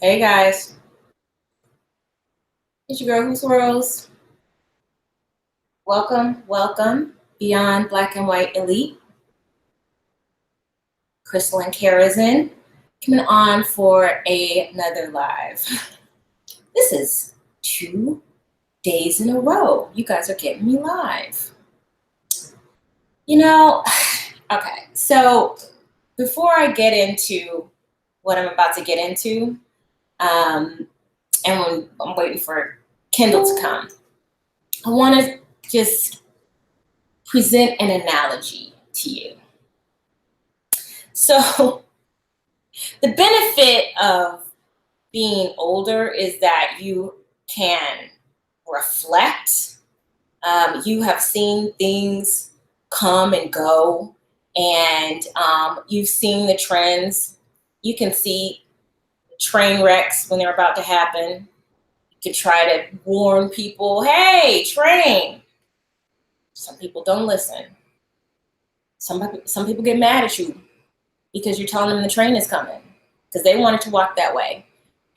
Hey guys, it's your girl Who Swirls. Welcome, Beyond Black and White Elite. Christelyn Karazin coming on for another live. This is 2 days in a row. You guys are getting me live. Okay, so before I get into what I'm about to get into, and when I'm waiting for Kendall to come, I want to just present an analogy to you. So the benefit of being older is that you can reflect. You have seen things come and go, and you've seen the trends. You can see train wrecks when they're about to happen. You can try to warn people, hey, train. Some people don't listen. Some people get mad at you because you're telling them the train is coming because they wanted to walk that way.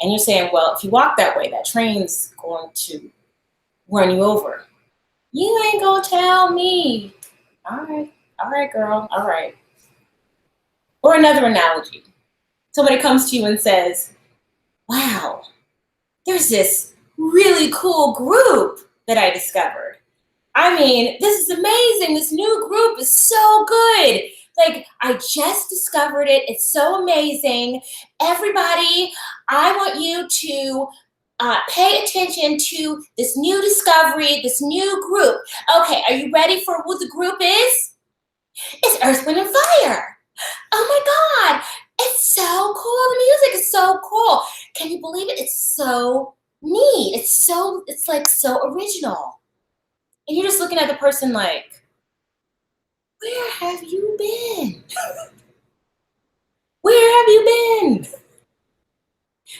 And you're saying, well, if you walk that way, that train's going to run you over. You ain't gonna tell me. All right, girl, all right. Or another analogy. Somebody comes to you and says, wow, there's this really cool group that I discovered. I mean, this is amazing. This new group is so good. Like, I just discovered it. It's so amazing. Everybody, I want you to pay attention to this new discovery, this new group. Okay, are you ready for what the group is? It's Earth, Wind, and Fire. Oh my God, it's so cool. The music is so cool. Can you believe it? It's so neat. It's like so original. And you're just looking at the person like, where have you been? Where have you been?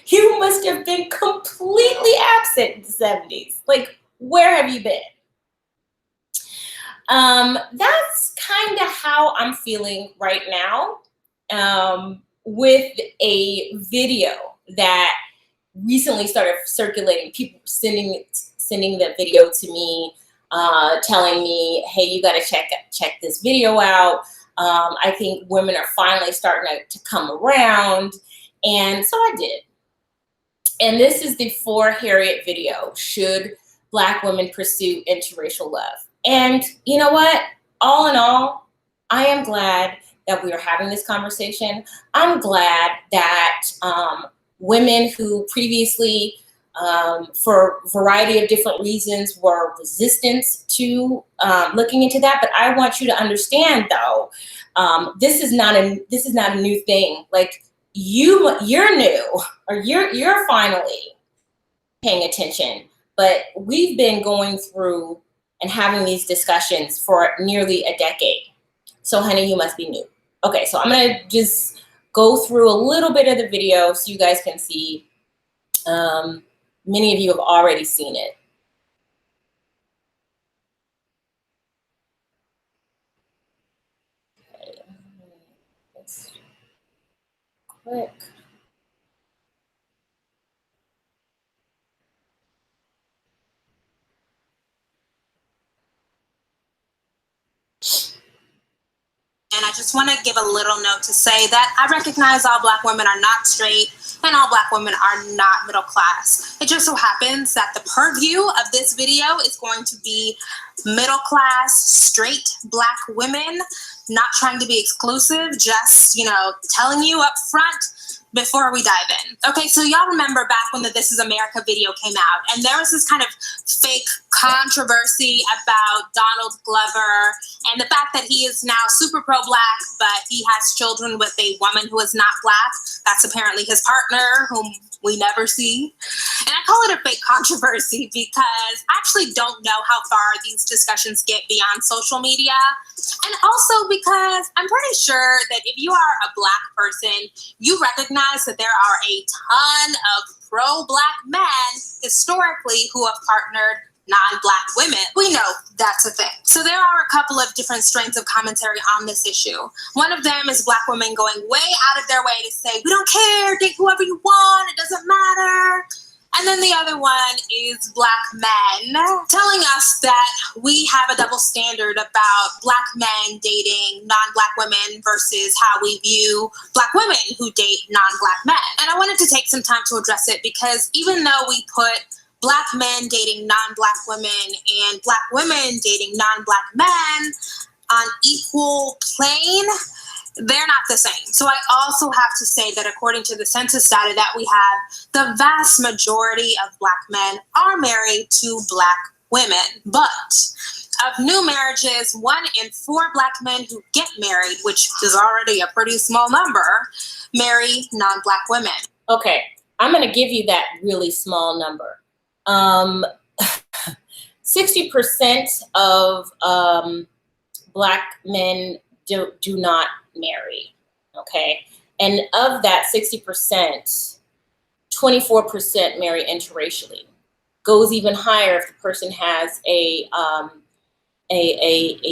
You must have been completely absent in the 70s. Like, where have you been? That's kind of how I'm feeling right now with a video that recently started circulating. People sending the video to me, telling me, hey, you got to check this video out. I think women are finally starting to come around. And so I did. And this is the For Harriet video, Should Black Women Pursue Interracial Love? And you know what? All in all, I am glad that we are having this conversation. I'm glad that women who previously, for a variety of different reasons, were resistant to looking into that. But I want you to understand, though, this is not a new thing. Like, you're new, or you're finally paying attention. But we've been going through and having these discussions for nearly a decade. So, honey, you must be new. Okay, so I'm gonna just go through a little bit of the video so you guys can see. Many of you have already seen it. Okay, let's click. And I just want to give a little note to say that I recognize all Black women are not straight and all Black women are not middle class. It just so happens that the purview of this video is going to be middle class, straight Black women, not trying to be exclusive, just, telling you up front before we dive in. Okay, so y'all remember back when the This Is America video came out, and there was this kind of fake controversy about Donald Glover and the fact that he is now super pro-Black, but he has children with a woman who is not Black. That's apparently his partner, whom we never see. And I call it a fake controversy because I actually don't know how far these discussions get beyond social media. And also because I'm pretty sure that if you are a Black person, you recognize that there are a ton of pro-Black men historically who have partnered non-Black women. We know that's a thing. So there are a couple of different strains of commentary on this issue. One of them is Black women going way out of their way to say, we don't care, date whoever you want, it doesn't matter. And then the other one is Black men telling us that we have a double standard about Black men dating non-Black women versus how we view Black women who date non-Black men. And I wanted to take some time to address it because even though we put Black men dating non-Black women and Black women dating non-Black men on equal plane, they're not the same. So I also have to say that according to the census data that we have, the vast majority of Black men are married to Black women. But of new marriages, 1 in 4 Black men who get married, which is already a pretty small number, marry non-Black women. Okay, I'm going to give you that really small number. 60% of Black men do not marry, okay? And of that 60%, 24% marry interracially. Goes even higher if the person has a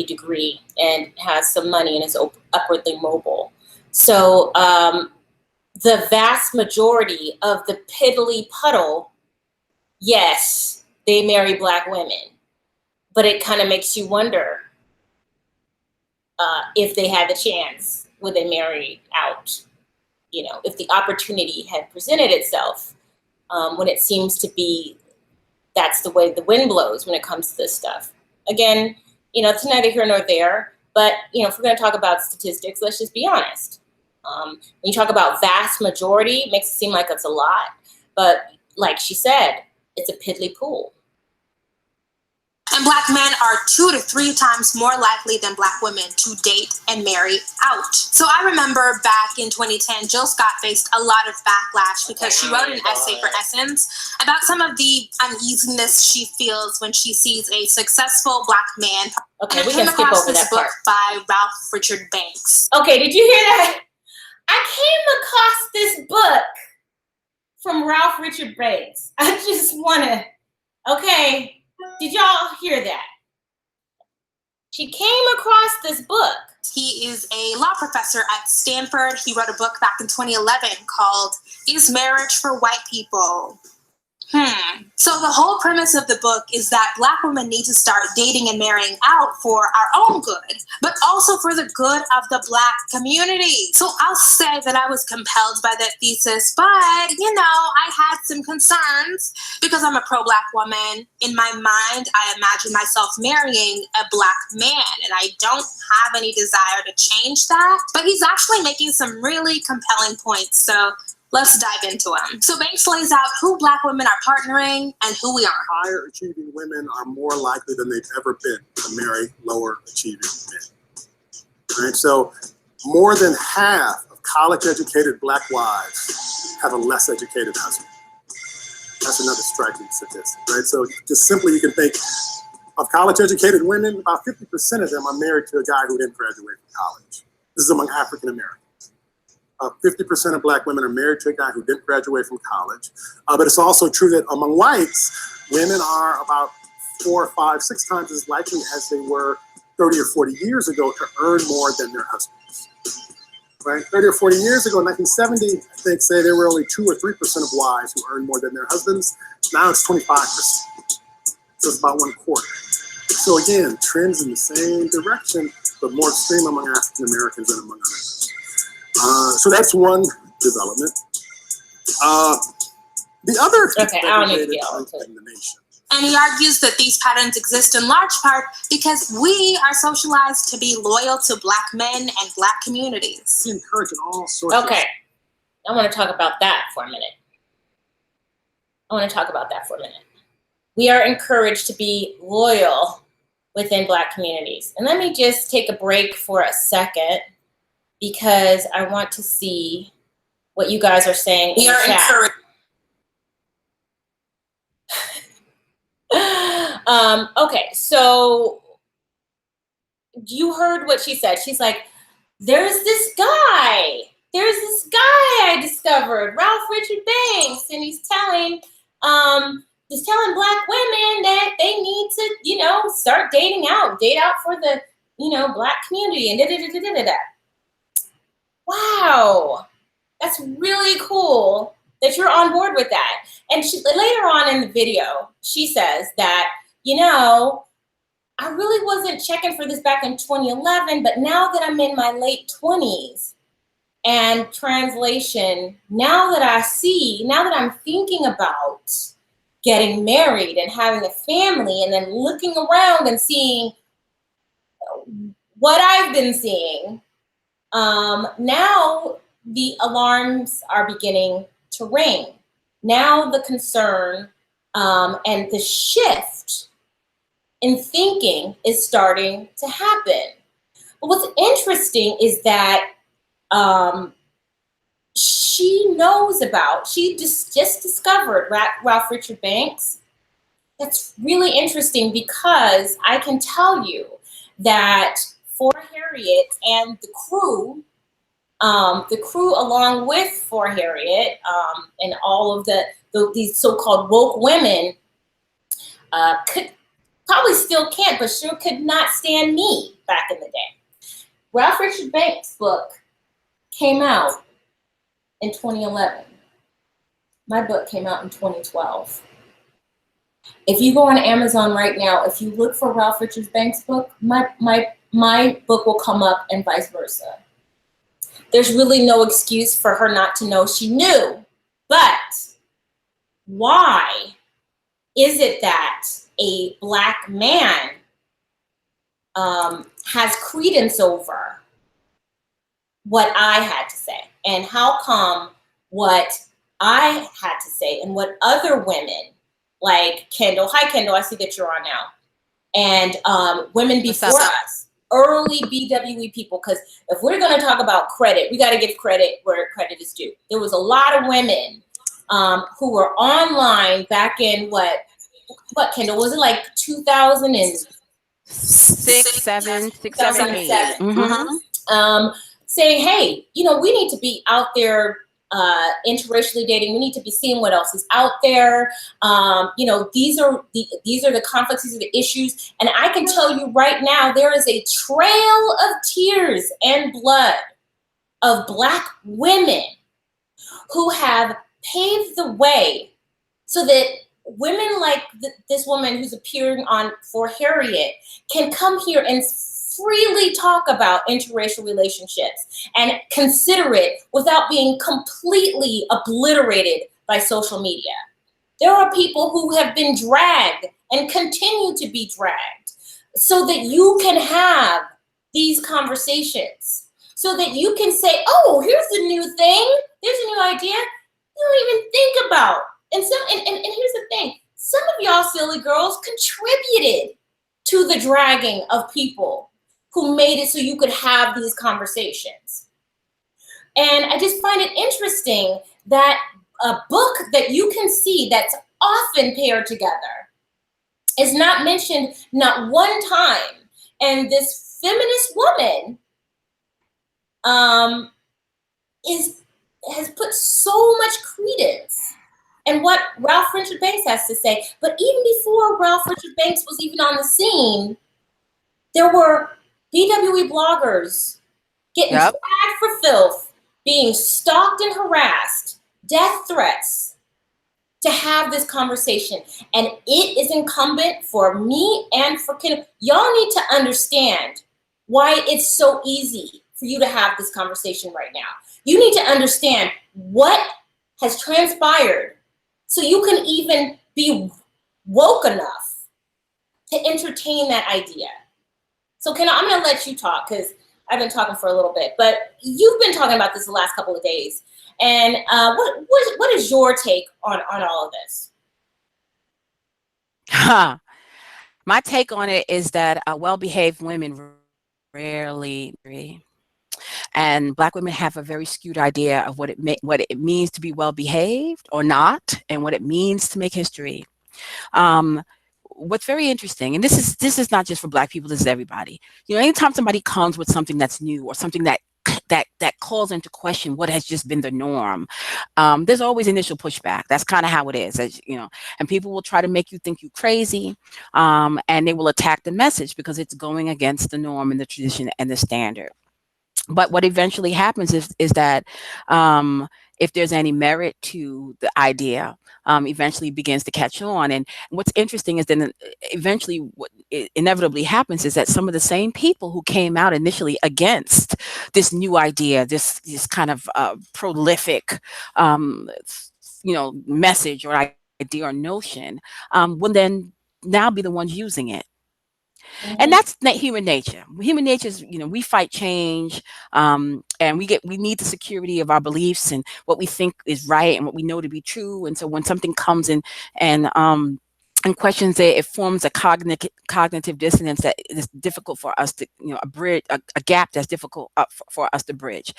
degree and has some money and is upwardly mobile. So the vast majority of the piddly puddle, yes, they marry Black women, but it kind of makes you wonder if they had the chance, would they marry out? You know, if the opportunity had presented itself, when it seems to be that's the way the wind blows when it comes to this stuff. Again, you know, it's neither here nor there, but, you know, if we're going to talk about statistics, let's just be honest. When you talk about vast majority, it makes it seem like it's a lot, but like she said, it's a piddly pool. And Black men are 2 to 3 times more likely than Black women to date and marry out. So I remember back in 2010, Jill Scott faced a lot of backlash because she wrote an essay for Essence about some of the uneasiness she feels when she sees a successful Black man. Okay, we can skip over that part. By Ralph Richard Banks. Okay, did you hear that? I came across this book from Ralph Richard Banks. I just want to, okay. Did y'all hear that? She came across this book. He is a law professor at Stanford. He wrote a book back in 2011 called Is Marriage for White People? So the whole premise of the book is that Black women need to start dating and marrying out for our own good, but also for the good of the Black community. So I'll say that I was compelled by that thesis, but, you know, I had some concerns because I'm a pro-Black woman. In my mind, I imagine myself marrying a Black man, and I don't have any desire to change that. But he's actually making some really compelling points, so let's dive into them. So Banks lays out who Black women are partnering and who we aren't. Higher achieving women are more likely than they've ever been to marry lower achieving men. Right? So more than half of college educated Black wives have a less educated husband. That's another striking statistic, right? So just simply you can think of college educated women, about 50% of them are married to a guy who didn't graduate from college. This is among African Americans. 50% of Black women are married to a guy who didn't graduate from college. But it's also true that among whites, women are about 4, 5, 6 times as likely as they were 30 or 40 years ago to earn more than their husbands. Right? 30 or 40 years ago, in 1970, I think, say there were only 2 or 3% of wives who earned more than their husbands. Now it's 25%. So it's about 1/4. So again, trends in the same direction, but more extreme among African Americans than among others. So that's one development. The other okay, I don't need to get all into it. In the nation. And he argues that these patterns exist in large part because we are socialized to be loyal to Black men and Black communities. We encourage all sorts Okay, I want to talk about that for a minute. We are encouraged to be loyal within Black communities. And let me just take a break for a second because I want to see what you guys are saying in the chat. Okay, so you heard what she said. She's like, there's this guy I discovered, Ralph Richard Banks, and he's telling Black women that they start dating out, date out for the, Black community and da-da-da-da-da-da. Wow, that's really cool that you're on board with that. And later on in the video, she says that, I really wasn't checking for this back in 2011, but now that I'm in my late 20s, and translation, now that I'm thinking about getting married and having a family, and then looking around and seeing what I've been seeing, now the alarms are beginning to ring. Now the concern and the shift in thinking is starting to happen. But what's interesting is that she just discovered Ralph Richard Banks. That's really interesting, because I can tell you that for Harriet and the crew along with For Harriet and all of these so-called woke women could probably still can't, but sure could not stand me back in the day. Ralph Richard Banks' book came out in 2011. My book came out in 2012. If you go on Amazon right now, if you look for Ralph Richard Banks' book, my book will come up, and vice versa. There's really no excuse for her not to know. She knew, but why is it that a Black man has credence over what I had to say? And how come what I had to say and what other women like Kendall, hi Kendall, I see that you're on now, and women before us, early BWE people, because if we're going to talk about credit, we got to give credit where credit is due. There was a lot of women who were online back in what Kendall, was it like 2006, 7, 6, 7, 8? Saying, hey, we need to be out there interracially dating. We need to be seeing what else is out there. These are the conflicts, these are the issues. And I can tell you right now, there is a trail of tears and blood of Black women who have paved the way so that women like this woman who's appearing on For Harriet can come here and freely talk about interracial relationships and consider it without being completely obliterated by social media. There are people who have been dragged and continue to be dragged so that you can have these conversations, so that you can say, oh, here's the new thing, there's a new idea you don't even think about. And here's the thing, some of y'all silly girls contributed to the dragging of people who made it so you could have these conversations. And I just find it interesting that a book that you can see that's often paired together is not mentioned not one time. And this feminist woman has put so much credence in what Ralph Richard Banks has to say. But even before Ralph Richard Banks was even on the scene, there were BWE bloggers getting dragged for filth, being stalked and harassed, death threats, to have this conversation. And it is incumbent for me and for Kendall. Y'all need to understand why it's so easy for you to have this conversation right now. You need to understand what has transpired so you can even be woke enough to entertain that idea. So Kendall, I'm gonna let you talk because I've been talking for a little bit, but you've been talking about this the last couple of days. And what is your take on all of this? My take on it is that well-behaved women rarely agree. And Black women have a very skewed idea of what it means to be well-behaved or not, and what it means to make history. What's very interesting, and this is not just for Black people, this is everybody. Anytime somebody comes with something that's new or something that that calls into question what has just been the norm, there's always initial pushback. That's kind of how it is, as you know. And people will try to make you think you crazy, and they will attack the message because it's going against the norm and the tradition and the standard. But what eventually happens is that, if there's any merit to the idea, eventually begins to catch on. And what's interesting is then eventually what inevitably happens is that some of the same people who came out initially against this new idea, this kind of prolific, message or idea or notion, will then now be the ones using it. And that's human nature. Human nature is, we fight change, and we need the security of our beliefs and what we think is right and what we know to be true. And so when something comes in and questions it, it forms a cognitive dissonance that is difficult for us to, a bridge, a gap that's difficult for us to bridge.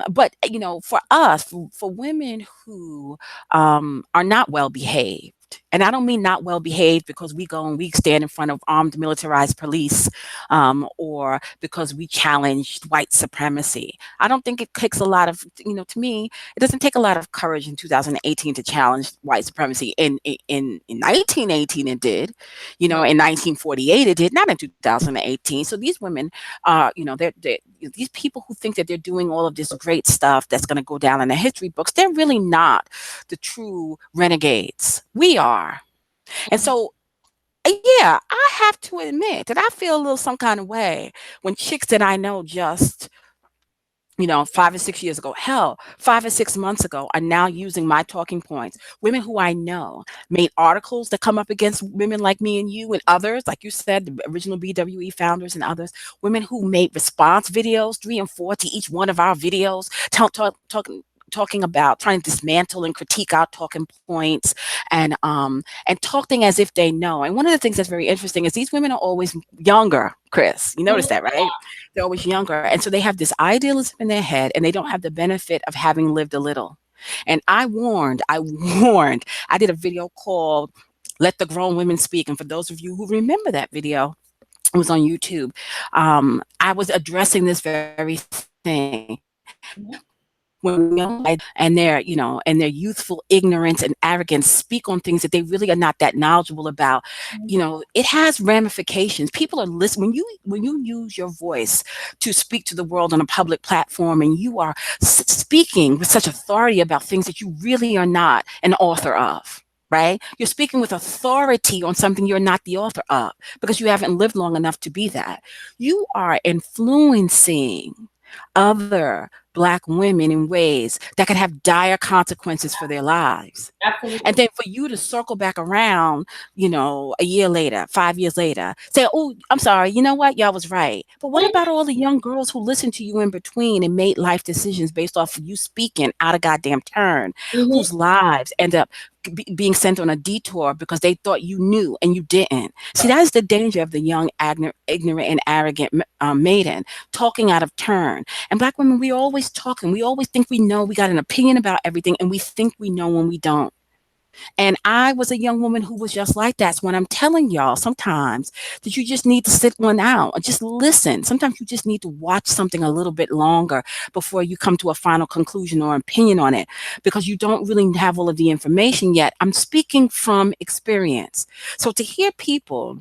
But for us, for women who are not well behaved, and I don't mean not well behaved because we go and we stand in front of armed militarized police, or because we challenged white supremacy. I don't think it takes a lot of, to me, it doesn't take a lot of courage in 2018 to challenge white supremacy. In 1918 it did, in 1948 it did, not in 2018. So these women are, they're these people who think that they're doing all of this great stuff that's going to go down in the history books, they're really not the true renegades. We are. And so, yeah, I have to admit that I feel a little some kind of way when chicks that I know just, 5 or 6 years ago, hell, 5 or 6 months ago, are now using my talking points. Women who I know made articles that come up against women like me and you and others, like you said, the original BWE founders and others. Women who made response videos, 3 and 4 to each one of our videos, talking about trying to dismantle and critique our talking points, and talking as if they know. And one of the things that's very interesting is these women are always younger, Chris. You notice that, right? They're always younger. And so they have this idealism in their head and they don't have the benefit of having lived a little. And I warned, I did a video called Let the Grown Women Speak. And for those of you who remember that video, it was on YouTube. I was addressing this very thing. When young and their youthful ignorance and arrogance speak on things that they really are not that knowledgeable about, it has ramifications. People are listening when you use your voice to speak to the world on a public platform, and you are speaking with such authority about things that you really are not an author of. Right? You're speaking with authority on something you're not the author of because you haven't lived long enough to be that. You are influencing other Black women in ways that could have dire consequences for their lives. Absolutely. And then for you to circle back around, a year later, 5 years later, say, oh, I'm sorry, you know what? Y'all was right. But what about all the young girls who listened to you in between and made life decisions based off of you speaking out of goddamn turn, whose lives end up being sent on a detour because they thought you knew and you didn't? See, that is the danger of the young, ignorant, and arrogant maiden talking out of turn. And Black women, we always talking. We always think we know. We got an opinion about everything, and we think we know when we don't. And I was a young woman who was just like that. So when I'm telling y'all sometimes that you just need to sit one out and just listen. Sometimes you just need to watch something a little bit longer before you come to a final conclusion or opinion on it, because you don't really have all of the information yet. I'm speaking from experience. So to hear people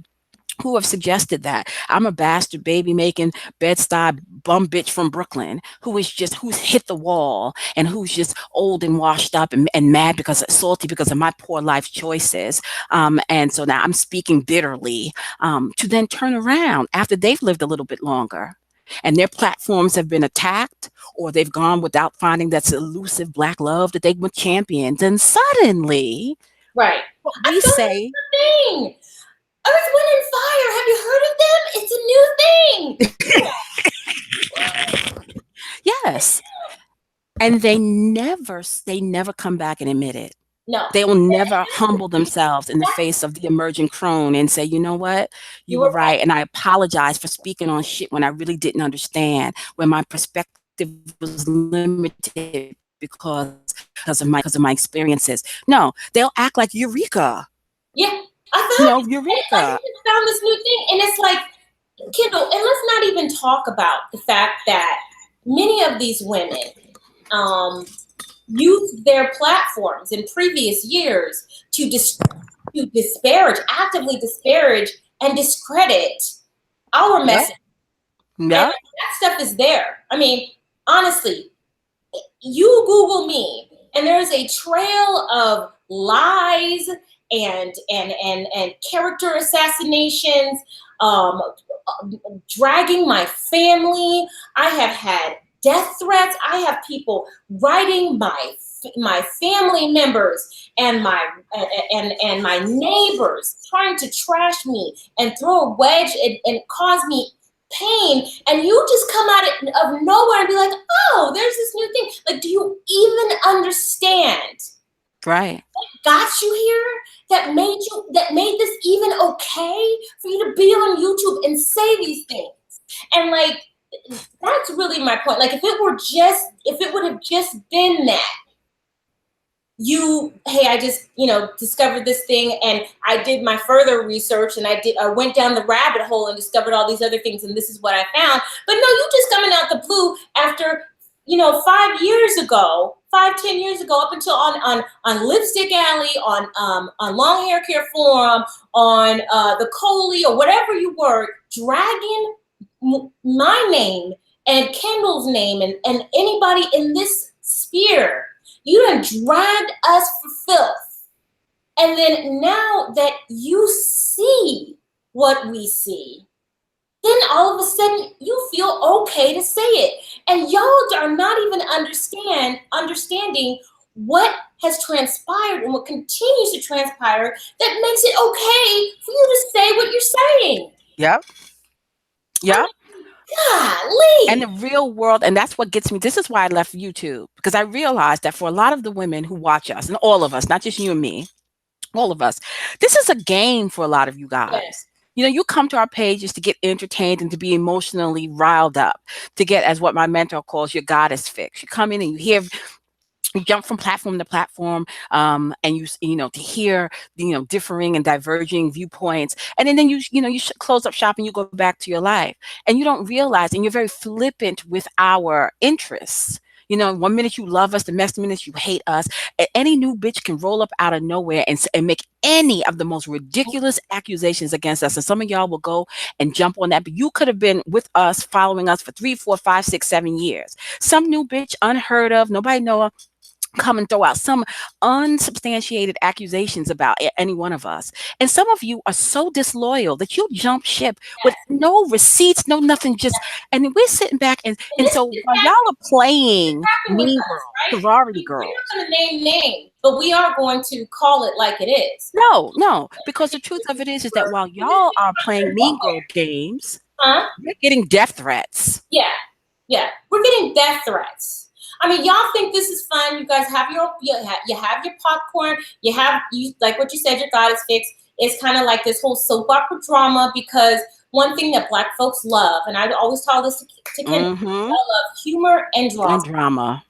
who have suggested that I'm a bastard baby making Bed-Stuy bum bitch from Brooklyn who's hit the wall and who's just old and washed up and mad because salty because of my poor life choices. And so now I'm speaking bitterly, to then turn around after they've lived a little bit longer and their platforms have been attacked, or they've gone without finding that elusive Black love that they were champions. And suddenly, right, we say, thing. Earth, Wind, and Fire. Have you heard of them? It's a new thing. Yes. And they never come back and admit it. No. They will never humble themselves in the face of the emerging crone and say, you know what? You were right. And I apologize for speaking on shit when I really didn't understand, when my perspective was limited because of my experiences. No, they'll act like Eureka. Yeah. I thought Eureka. I found this new thing, and it's like, Kendall, and let's not even talk about the fact that many of these women used their platforms in previous years to disparage, actively disparage and discredit our message. And Yeah. that stuff is there. I mean, honestly, you Google me, and there's a trail of lies and character assassinations, dragging my family. I have had death threats. I have people writing my family members and my neighbors trying to trash me and throw a wedge and cause me pain, and you just come out of nowhere and be like, oh, there's this new thing. Like, do you even understand Right. what got you here, that made this even okay for you to be on YouTube and say these things? And like, that's really my point. Like, if it would have just been that, hey, I just, discovered this thing, and I did my further research, and I went down the rabbit hole and discovered all these other things, and this is what I found. But no, you just coming out the blue after, 5 years ago, 10 years ago, up until on Lipstick Alley, on Long Hair Care Forum, on the Coley, or whatever you were, dragging my name and Kendall's name and anybody in this sphere. You done dragged us for filth. And then now that you see what we see, then all of a sudden you feel okay to say it. And y'all are not even understanding what has transpired and what continues to transpire that makes it okay for you to say what you're saying. Yep. Yep. Golly. And the real world, and that's what gets me. This is why I left YouTube, because I realized that for a lot of the women who watch us, and all of us, not just you and me, all of us, this is a game for a lot of you guys. Yes. You come to our pages to get entertained and to be emotionally riled up, to get, as what my mentor calls, your goddess fix. You come in and you jump from platform to platform, and you to hear differing and diverging viewpoints, and then you close up shop and you go back to your life, and you don't realize, and you're very flippant with our interests. 1 minute you love us, the next minute you hate us. Any new bitch can roll up out of nowhere and make any of the most ridiculous accusations against us. And some of y'all will go and jump on that. But you could have been with us, following us for 3, 4, 5, 6, 7 years. Some new bitch, unheard of, nobody know her, come and throw out some unsubstantiated accusations about any one of us. And some of you are so disloyal that you jump ship with no receipts, no nothing, and we're sitting back and so while y'all are playing mean girl, sorority girl. We're not going to name names, but we are going to call it like it is. No, because the truth of it is that while y'all are playing mean girl games, you're getting death threats. Yeah, we're getting death threats. I mean, y'all think this is fun. You guys have you have your popcorn. You like what you said, your goddess fix. It's kind of like this whole soap opera drama, because one thing that Black folks love, and I always tell this to Kendall, I love humor and drama.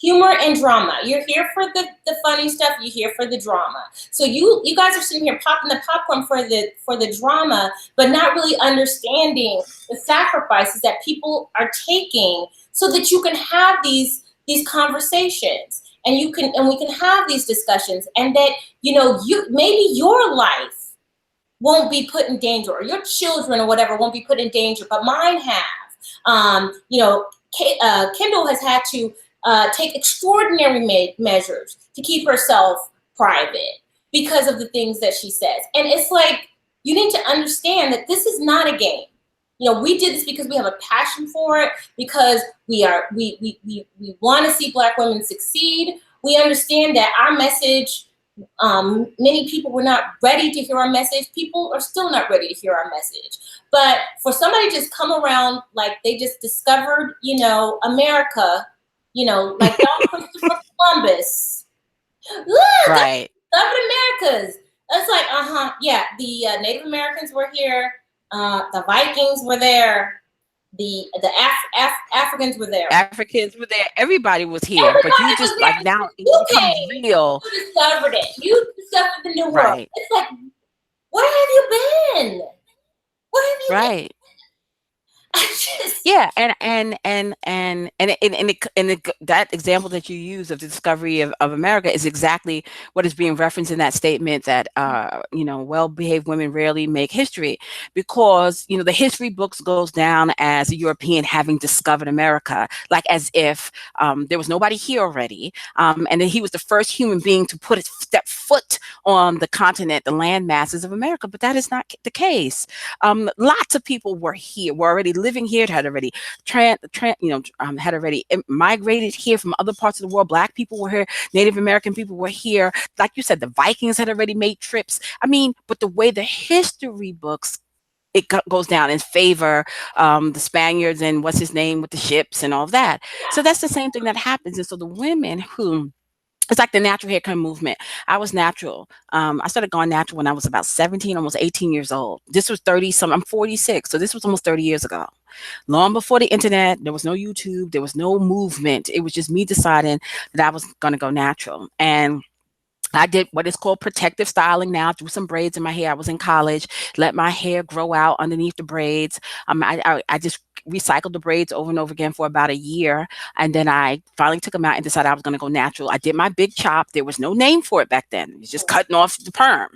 Humor and drama. You're here for the funny stuff. You're here for the drama. So you guys are sitting here popping the popcorn for the drama, but not really understanding the sacrifices that people are taking so that you can have these conversations, and we can have these discussions, and that maybe your life won't be put in danger, or your children or whatever won't be put in danger, but mine have. Kendall has had to take extraordinary measures to keep herself private because of the things that she says. And it's like, you need to understand that this is not a game. We did this because we have a passion for it, because we want to see Black women succeed. We understand that our message, many people were not ready to hear our message. People are still not ready to hear our message. But for somebody to just come around like they just discovered, America, like y'all Christopher Columbus. Right. Discovered Americas. That's like, yeah, the Native Americans were here. The Vikings were there. The Africans were there. Africans were there. Everybody was here. But you just like now it becomes real. You discovered it. You discovered the new world. Right. It's like, where have you been? Where have you been? Yeah, that example that you use of the discovery of America is exactly what is being referenced in that statement that well-behaved women rarely make history, because the history books goes down as a European having discovered America, like as if there was nobody here already, and then he was the first human being to step foot on the continent, the land masses of America. But that is not the case. Lots of people were here, were already living here, had already had already migrated here from other parts of the world. Black people were here, Native American people were here. Like you said, the Vikings had already made trips. I mean, but the way the history books goes down in favor the Spaniards and what's his name with the ships and all of that. So that's the same thing that happens. And so the women who it's like the natural hair care movement. I was natural. I started going natural when I was about 17, almost 18 years old. This was 30 some, I'm 46. So this was almost 30 years ago. Long before the internet, there was no YouTube, there was no movement. It was just me deciding that I was going to go natural. And I did what is called protective styling now, threw some braids in my hair. I was in college, let my hair grow out underneath the braids. I just recycled the braids over and over again for about a year. And then I finally took them out and decided I was going to go natural. I did my big chop. There was no name for it back then. It was just cutting off the perm.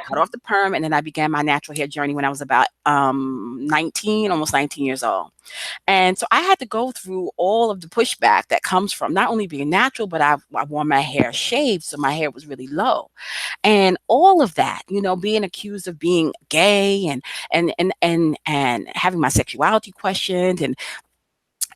Cut off the perm. And then I began my natural hair journey when I was about 19, almost 19 years old. And so I had to go through all of the pushback that comes from not only being natural, but I wore my hair shaved, so my hair was really low. And all of that, being accused of being gay and having my sexuality questioned,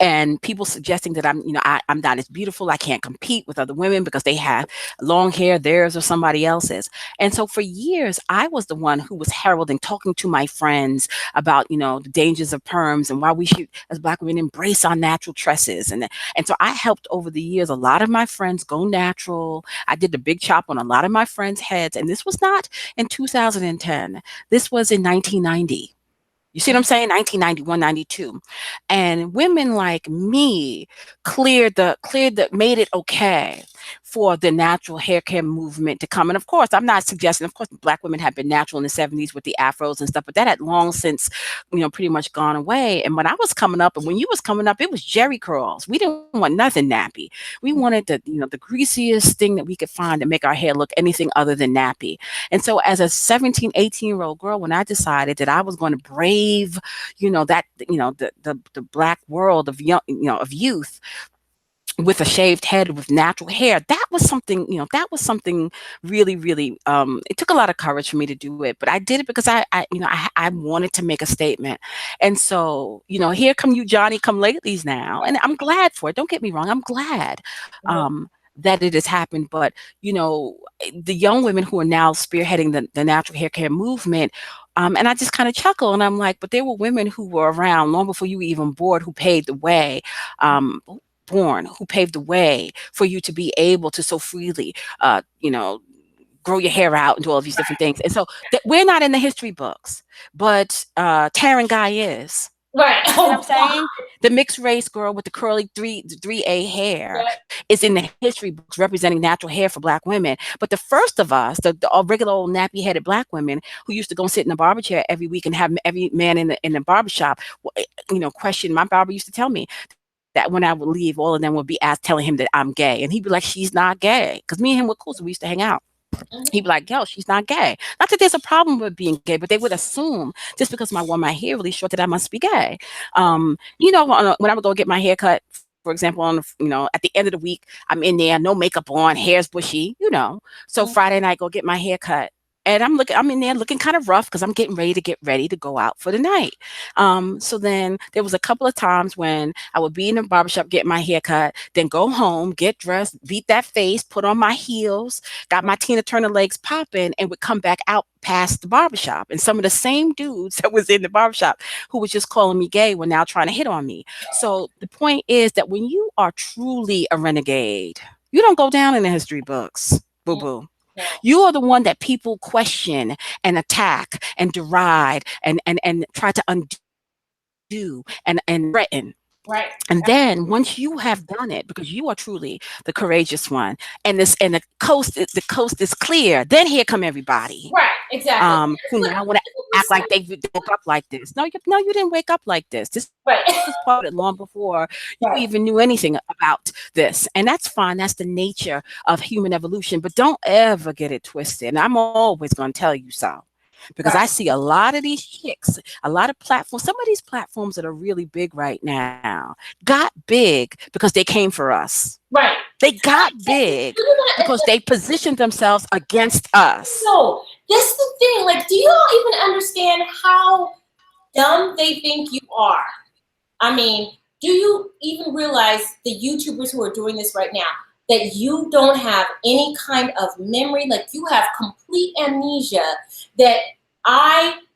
and people suggesting that I'm not as beautiful. I can't compete with other women because they have long hair, theirs or somebody else's. And so for years, I was the one who was heralding, talking to my friends about, the dangers of perms and why we should, as Black women, embrace our natural tresses. And so I helped over the years a lot of my friends go natural. I did the big chop on a lot of my friends' heads. And this was not in 2010. This was in 1990. You see what I'm saying? 1991, 92. And women like me made it okay for the natural hair care movement to come. And of course, I'm not suggesting, of course, Black women have been natural in the 70s with the afros and stuff, but that had long since, pretty much gone away. And when I was coming up and when you was coming up, it was jerry curls. We didn't want nothing nappy. We wanted the greasiest thing that we could find to make our hair look anything other than nappy. And so as a 17, 18-year-old girl, when I decided that I was going to brave, the Black world of of youth, with a shaved head, with natural hair, that was something really, really, it took a lot of courage for me to do it, but I did it because I wanted to make a statement. And so, here come you Johnny come latelys now, and I'm glad for it. Don't get me wrong. I'm glad, that it has happened. But, the young women who are now spearheading the natural hair care movement, and I just kind of chuckle and I'm like, but there were women who were around long before you were even born who paved the way, who paved the way for you to be able to so freely, grow your hair out and do all of these different things. And so we're not in the history books, but Taryn Guy is. Right. You know what I'm saying? The mixed race girl with the curly 3A hair is in the history books representing natural hair for Black women. But the first of us, the regular old nappy-headed Black women who used to go and sit in a barber chair every week and have every man in the barber shop, question. My barber used to tell me that when I would leave, all of them would be telling him that I'm gay. And he'd be like, she's not gay. Because me and him were cool, so we used to hang out. He'd be like, yo, she's not gay. Not that there's a problem with being gay, but they would assume just because I wore my hair really short that I must be gay. When I would go get my hair cut, for example, at the end of the week, I'm in there, no makeup on, hair's bushy, So Friday night, go get my hair cut. And I'm in there looking kind of rough because I'm getting ready to go out for the night. So then there was a couple of times when I would be in the barbershop, get my hair cut, then go home, get dressed, beat that face, put on my heels, got my Tina Turner legs popping, and would come back out past the barbershop. And some of the same dudes that was in the barbershop who was just calling me gay were now trying to hit on me. So the point is that when you are truly a renegade, you don't go down in the history books, boo-boo. You are the one that people question and attack and deride and try to undo and threaten. Right. And then once you have done it, because you are truly the courageous one, and the coast is clear, then here come everybody, Right. Exactly. who now want to act like they woke up like this. No, you didn't wake up like this. This Right. was part of it long before you Right. even knew anything about this. And that's fine. That's the nature of human evolution. But don't ever get it twisted. And I'm always going to tell you so. Because I Right. see a lot of these chicks, a lot of platforms, some of these platforms that are really big right now got big because they came for us. Right. They got big because they positioned themselves against us. No, that's the thing. Like, do you all even understand how dumb they think you are? I mean, do you even realize the YouTubers who are doing this right now, that you don't have any kind of memory, like you have complete amnesia, that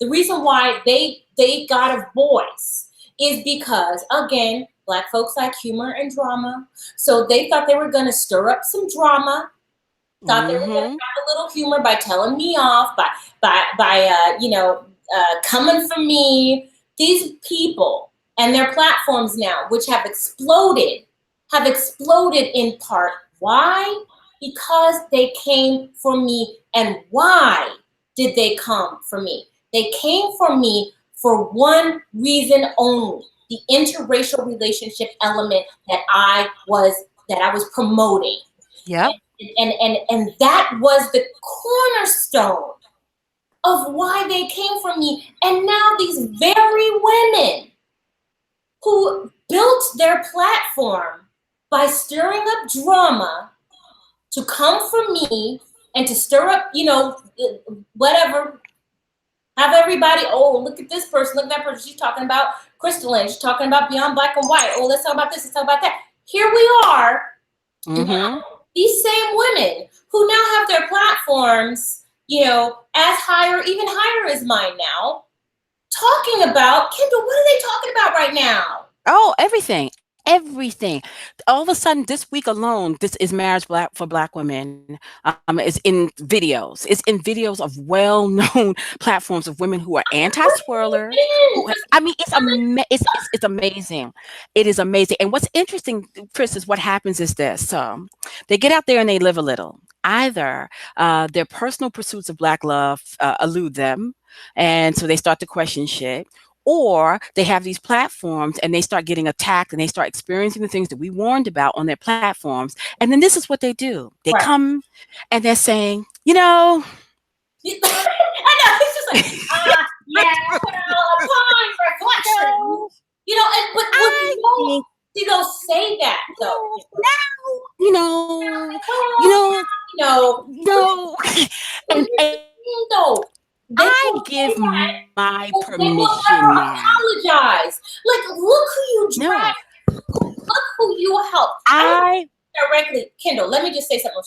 the reason why they got a voice is because, again, Black folks like humor and drama. So they thought they were going to stir up some drama, thought they were going to have a little humor by telling me off, coming for me. These people and their platforms now, which have exploded in part. Why? Because they came for me. And why did they come for me? They came for me for one reason only: the interracial relationship element that I was promoting. Yep. And that was the cornerstone of why they came for me. And now these very women who built their platform by stirring up drama to come for me and to stir up, whatever, have everybody, oh, look at this person, look at that person, she's talking about Christelyn, she's talking about Beyond Black and White, oh, let's talk about this, let's talk about that. Here we are, now, these same women who now have their platforms, as higher, even higher as mine now, talking about, Kendall, what are they talking about right now? Oh, everything. All of a sudden, this week alone, this is Marriage for Black Women. Is in videos. It's in videos of well-known platforms of women who are anti-swirlers. It's amazing. It is amazing. And what's interesting, Chris, is what happens is this: they get out there and they live a little. Either their personal pursuits of Black love elude them, and so they start to question shit. Or they have these platforms and they start getting attacked and they start experiencing the things that we warned about on their platforms. And then this is what they do. They come and they're saying, I know, it's just like, upon reflection. But you don't say that though. I give my permission now. Apologize. Like, look who you dragged. Look who you helped. Directly, Kendall, let me just say something.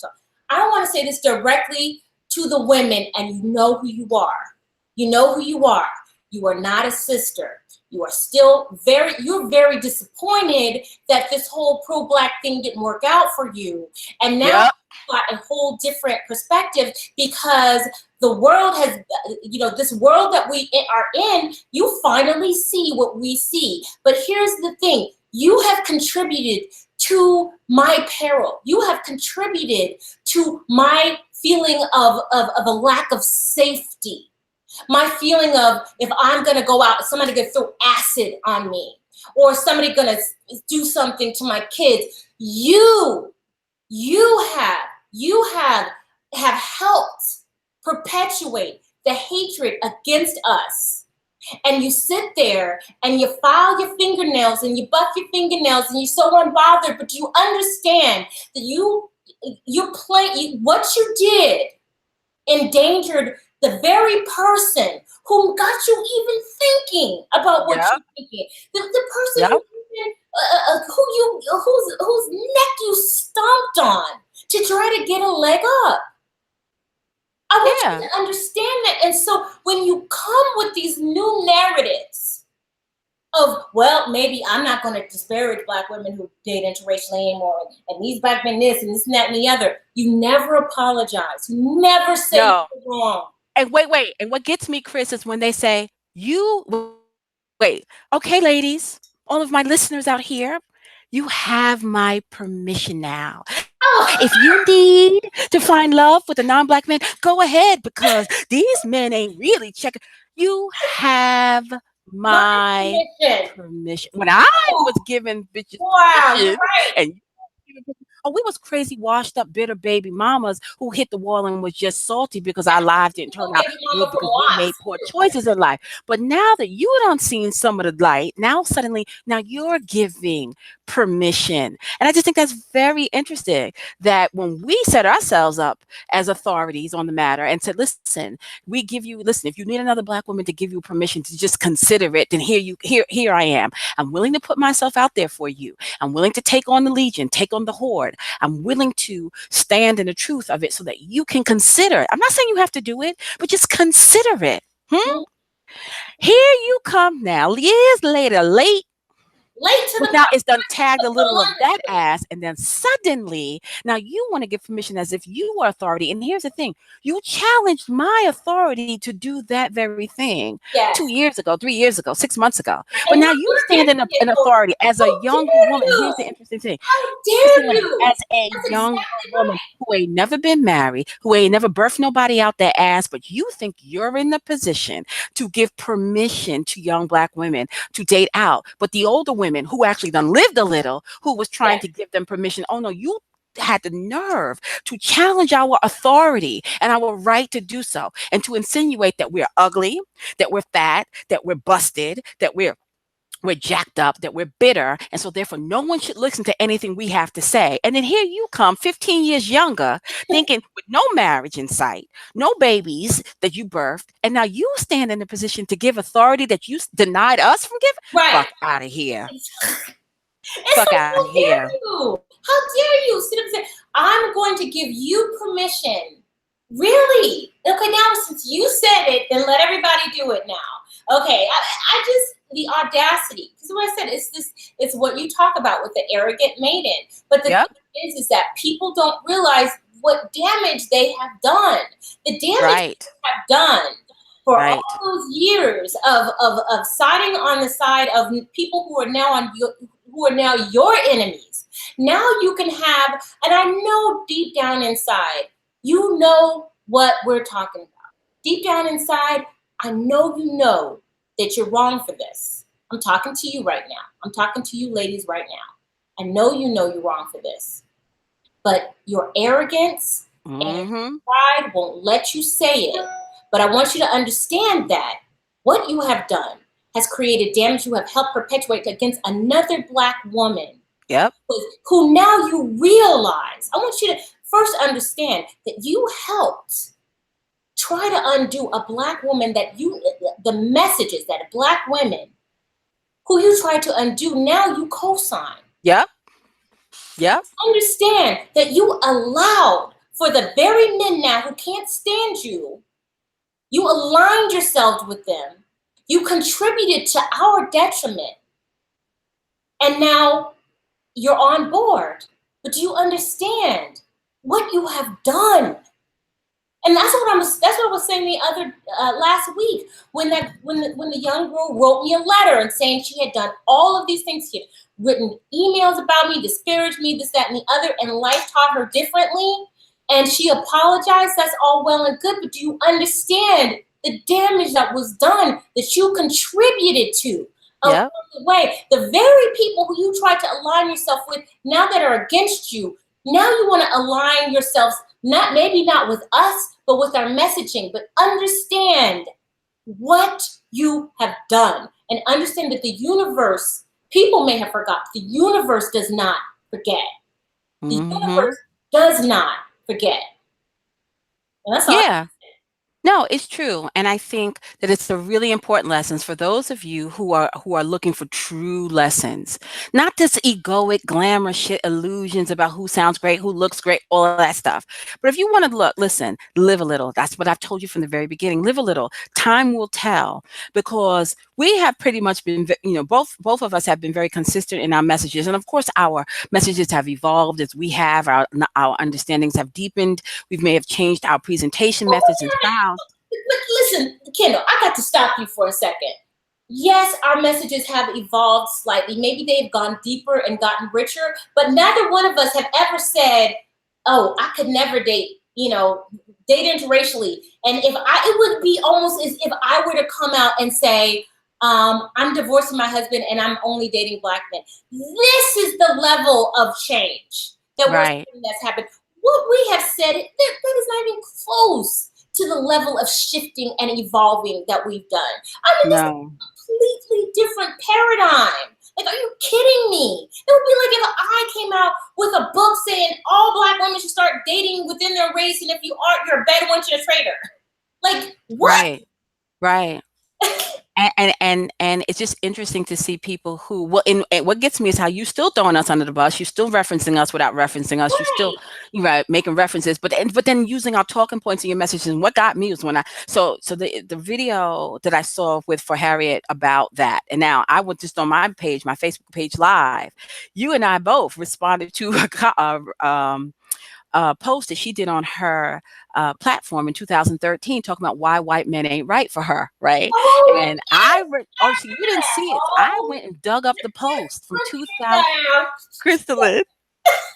I want to say this directly to the women, and you know who you are. You know who you are. You are not a sister. You are still you're very disappointed that this whole pro-Black thing didn't work out for you. And now you've got a whole different perspective, because the world has, this world that we are in, you finally see what we see. But here's the thing: you have contributed to my peril. You have contributed to my feeling of a lack of safety. My feeling of, if I'm gonna go out, somebody gonna throw acid on me, or somebody gonna do something to my kids. You have helped perpetuate the hatred against us. And you sit there and you file your fingernails and you buff your fingernails and you're so unbothered, but you understand that what you did endangered the very person who got you even thinking about what you're thinking. The person whose neck you stomped on to try to get a leg up. I want you to understand that. And so when you come with these new narratives of, well, maybe I'm not going to disparage Black women who date interracially anymore, and these Black men this and this and that and the other, you never apologize. You never say you're wrong. And wait. And what gets me, Chris, is when they say, okay, ladies, all of my listeners out here, you have my permission now. Oh, If you need to find love with a non-Black man, go ahead, because these men ain't really checking. You have my my permission. permission. When I was giving bitches Wow, you're permission, right. and oh, we was crazy, washed up, bitter baby mamas who hit the wall and was just salty because our lives didn't turn out Baby good mama from because we made Watts. poor choices in life. But now that you done seen some of the light, now suddenly, now you're giving permission. And I just think that's very interesting that when we set ourselves up as authorities on the matter and said, listen, we give you, listen, if you need another Black woman to give you permission to just consider it, then here I am. I'm willing to put myself out there for you. I'm willing to take on the legion, take on the horde. I'm willing to stand in the truth of it so that you can consider it. I'm not saying you have to do it, but just consider it. Here you come now, years later, late. Late to But the now it's done tagged a party. little of that ass, and then suddenly now you want to give permission as if you are authority. And here's the thing: you challenged my authority to do that very thing Yes. 2 years ago, 3 years ago, 6 months ago. But And now now you you're stand in getting an it. authority as a How young dare woman. you? Here's the interesting thing: How Christelyn, dare you? as a That's young exactly woman right. who ain't never been married, who ain't never birthed nobody out their ass, but you think you're in the position to give permission to young Black women to date out. But the older women who actually done lived a little, who was trying Yes. to give them permission, oh no, you had the nerve to challenge our authority and our right to do so, and to insinuate that we're ugly, that we're fat, that we're busted, that we're jacked up, that we're bitter, and so therefore no one should listen to anything we have to say. And then here you come 15 years younger, thinking with no marriage in sight, no babies that you birthed, and now you stand in a position to give authority that you denied us from giving. Right. Fuck out of here. And Fuck so out how of dare here. you? How dare you sit up and say, I'm going to give you permission? Really? Okay, now since you said it, then let everybody do it now. Okay, I just, the audacity, because what I said, it's what you talk about with the arrogant maiden. But the Yep. thing is that people don't realize what damage they have done. The damage Right. they have done for Right. all those years of siding on the side of people who are now your enemies. Now you can have, and I know deep down inside, you know what we're talking about. Deep down inside, I know you know that you're wrong for this. I'm talking to you right now. I'm talking to you ladies right now. I know you're wrong for this. But your arrogance and pride won't let you say it. But I want you to understand that what you have done has created damage you have helped perpetuate against another Black woman. Yep. Who now you realize, I want you to first understand that you helped try to undo a Black woman the messages that Black women who you tried to undo, now you co-sign. Yep. Yep. Understand that you allowed for the very men now who can't stand you, you aligned yourselves with them, you contributed to our detriment, and now you're on board. But do you understand what you have done? And that's what I was saying the other last week when the young girl wrote me a letter and saying she had done all of these things. She had written emails about me, disparaged me, this, that, and the other, and life taught her differently. And she apologized. That's all well and good, but do you understand the damage that was done that you contributed to? Along the way, the very people who you tried to align yourself with, now that are against you, now you want to align yourselves, maybe not with us, but with our messaging. But understand what you have done and understand that the universe, people may have forgotten, the universe does not forget. The universe does not forget. And that's all. Yeah. No, it's true. And I think that it's a really important lesson for those of you who are looking for true lessons, not this egoic glamour shit, illusions about who sounds great, who looks great, all of that stuff. But if you want to listen, live a little. That's what I've told you from the very beginning. Live a little. Time will tell, because we have pretty much been, both of us have been very consistent in our messages. And of course, our messages have evolved as we have, our understandings have deepened. We may have changed our presentation methods and styles. But listen, Kendall, I got to stop you for a second. yes, our messages have evolved slightly. Maybe they've gone deeper and gotten richer, but neither one of us have ever said, oh, I could never date, date interracially. And it would be almost as if I were to come out and say, I'm divorcing my husband and I'm only dating Black men. This is the level of change that we're Right. seeing that's happened. What we have said, that is not even close to the level of shifting and evolving that we've done. I mean, this is a completely different paradigm. Like, are you kidding me? It would be like if I came out with a book saying all Black women should start dating within their race, and if you aren't, you're a Bedouin and a traitor. Like, what? Right. And it's just interesting to see people who, and what gets me is how you still throwing us under the bus. You're still referencing us without referencing us. Right. You're still making references, but then using our talking points in your messages. And what got me was when the video that I saw for Harriet about that, and now I would just on my page, my Facebook page live, you and I both responded to a post that she did on her platform in 2013 talking about why white men ain't right for her, right? And so you didn't see it. I went and dug up the post from 2000. Christelyn,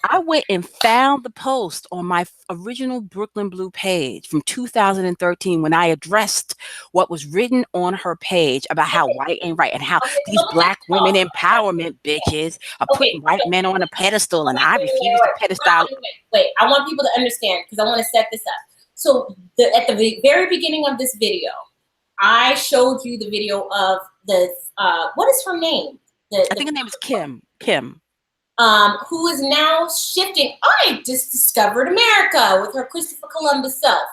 I went and found the post on my original Brooklyn Blue page from 2013 when I addressed what was written on her page about how white ain't right and how these Black women empowerment bitches are putting white men on a pedestal, and I refuse to pedestal. Wait, I want people to understand because I want to set this up. So at the very beginning of this video, I showed you the video of the what is her name? I think her name is Kim. Who is now shifting. I just discovered America with her Christopher Columbus self.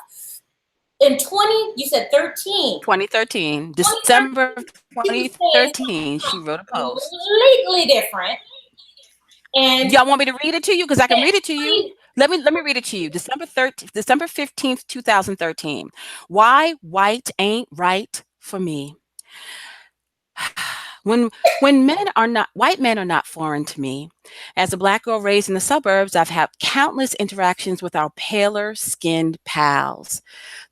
In 2013. December 2013, she wrote a post. Completely different. And y'all want me to read it to you? Because I can read it to you. Let me read it to you. December 15th, 2013. Why white ain't right for me. When white men are not foreign to me. As a Black girl raised in the suburbs, I've had countless interactions with our paler skinned pals.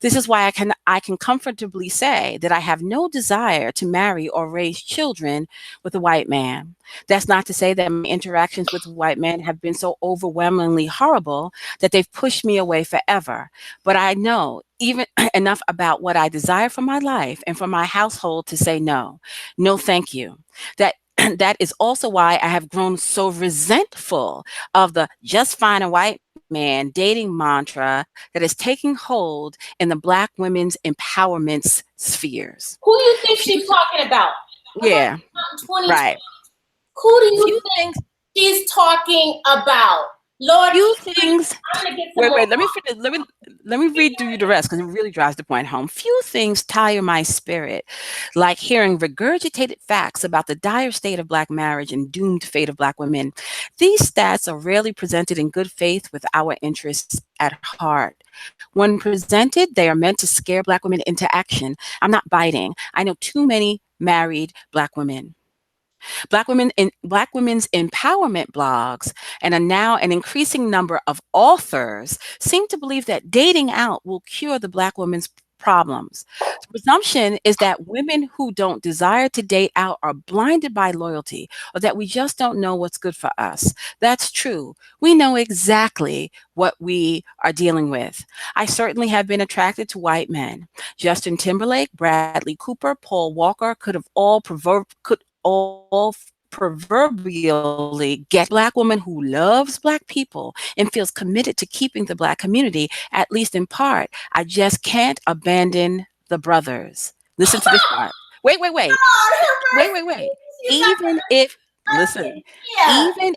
This is why I can comfortably say that I have no desire to marry or raise children with a white man. That's not to say that my interactions with white men have been so overwhelmingly horrible that they've pushed me away forever. But I know even enough about what I desire for my life and for my household to say no. No, thank you. That is also why I have grown so resentful of the just find a white man dating mantra that is taking hold in the Black women's empowerment spheres. Who do you think she's talking about? Yeah, right. Who do you think she's talking about? Lord, few things. Wait, let me read through you the rest because it really drives the point home. Few things tire my spirit, like hearing regurgitated facts about the dire state of Black marriage and doomed fate of Black women. These stats are rarely presented in good faith with our interests at heart. When presented, they are meant to scare Black women into action. I'm not biting. I know too many married Black women. Black women's empowerment blogs and now an increasing number of authors seem to believe that dating out will cure the Black woman's problems. The presumption is that women who don't desire to date out are blinded by loyalty or that we just don't know what's good for us. That's true. We know exactly what we are dealing with. I certainly have been attracted to white men. Justin Timberlake, Bradley Cooper, Paul Walker could all proverbially get Black woman who loves Black people and feels committed to keeping the Black community, at least in part. I just can't abandon the brothers. Listen to this part. Wait. Even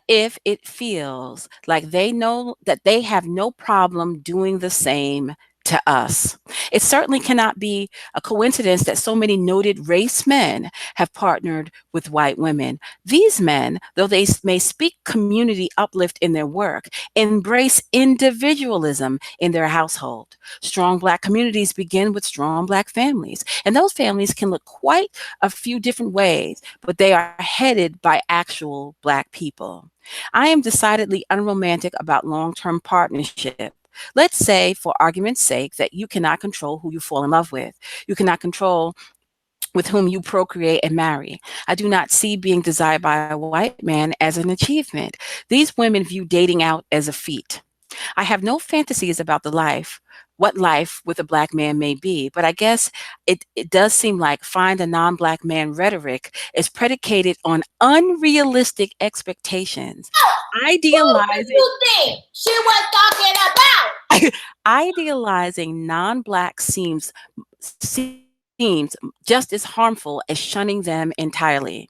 if it feels like they know that they have no problem doing the same to us. It certainly cannot be a coincidence that so many noted race men have partnered with white women. These men, though they may speak community uplift in their work, embrace individualism in their household. Strong Black communities begin with strong Black families, and those families can look quite a few different ways, but they are headed by actual Black people. I am decidedly unromantic about long-term partnership. Let's say, for argument's sake, that you cannot control who you fall in love with. You cannot control with whom you procreate and marry. I do not see being desired by a white man as an achievement. These women view dating out as a feat. I have no fantasies about what life with a black man may be, but I guess it does seem like find a non-black man rhetoric is predicated on unrealistic expectations. Who do Idealizing you think she was talking about? idealizing non-black seems just as harmful as shunning them entirely.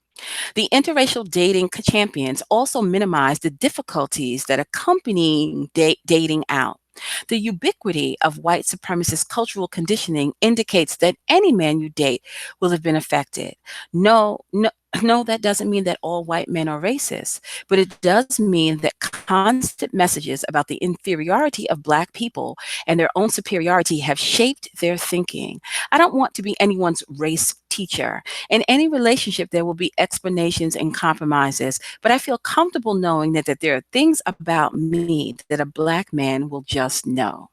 The interracial dating champions also minimize the difficulties that accompany dating out. The ubiquity of white supremacist cultural conditioning indicates that any man you date will have been affected. No, no, no, that doesn't mean that all white men are racist, but it does mean that constant messages about the inferiority of Black people and their own superiority have shaped their thinking. I don't want to be anyone's race teacher. In any relationship, there will be explanations and compromises, but I feel comfortable knowing that there are things about me that a Black man will just know.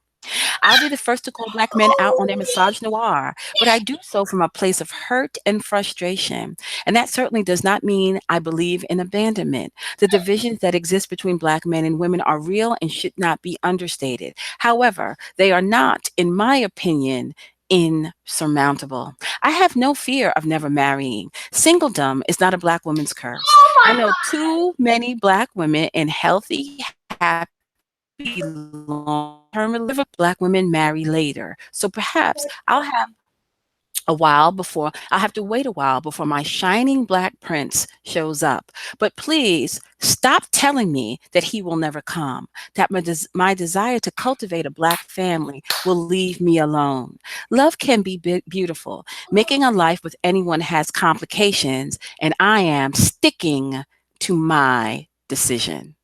I'll be the first to call Black men out on their misogynoir, but I do so from a place of hurt and frustration. And that certainly does not mean I believe in abandonment. The divisions that exist between Black men and women are real and should not be understated. However, they are not, in my opinion, insurmountable. I have no fear of never marrying. Singledom is not a Black woman's curse. Oh I my know God. too many Black women in healthy, happy, long-term relationships. Black women marry later. So perhaps I'll have to wait a while before my shining Black prince shows up. But please stop telling me that he will never come, that my desire to cultivate a Black family will leave me alone. Love can be beautiful. Making a life with anyone has complications, and I am sticking to my decision.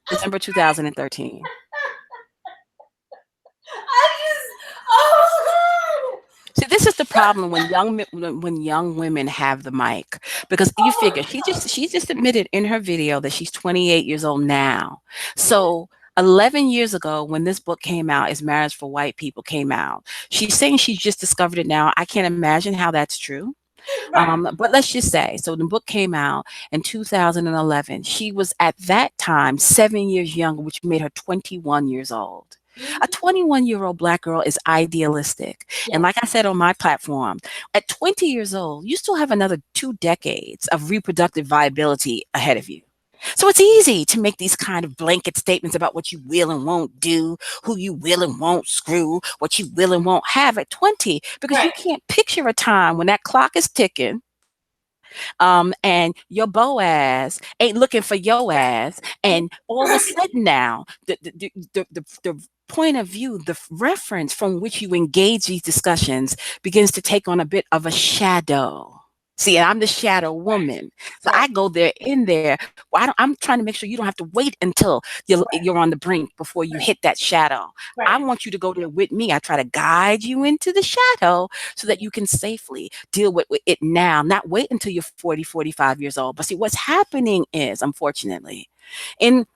December 2013. Oh See, this is the problem when young women have the mic, because you figure she just admitted in her video that she's 28 years old now. So 11 years ago, when this book came out, Is Marriage for White People came out, she's saying she just discovered it now. I can't imagine how that's true. But let's just say, so the book came out in 2011. She was at that time 7 years younger, which made her 21 years old. A 21-year-old Black girl is idealistic. And like I said on my platform, at 20 years old, you still have another 2 decades of reproductive viability ahead of you. So it's easy to make these kind of blanket statements about what you will and won't do, who you will and won't screw, what you will and won't have at 20, because you Right. can't picture a time when that clock is ticking, and your Boaz ain't looking for your ass, and all of a sudden now the point of view, the reference from which you engage these discussions begins to take on a bit of a shadow. See, and I'm the shadow woman, so I go there in there. I'm trying to make sure you don't have to wait until you're on the brink before you hit that shadow. I Right. want you to go there with me. I try to guide you into the shadow so that you can safely deal with it now, not wait until you're 40, 45 years old. But see, what's happening is, unfortunately, in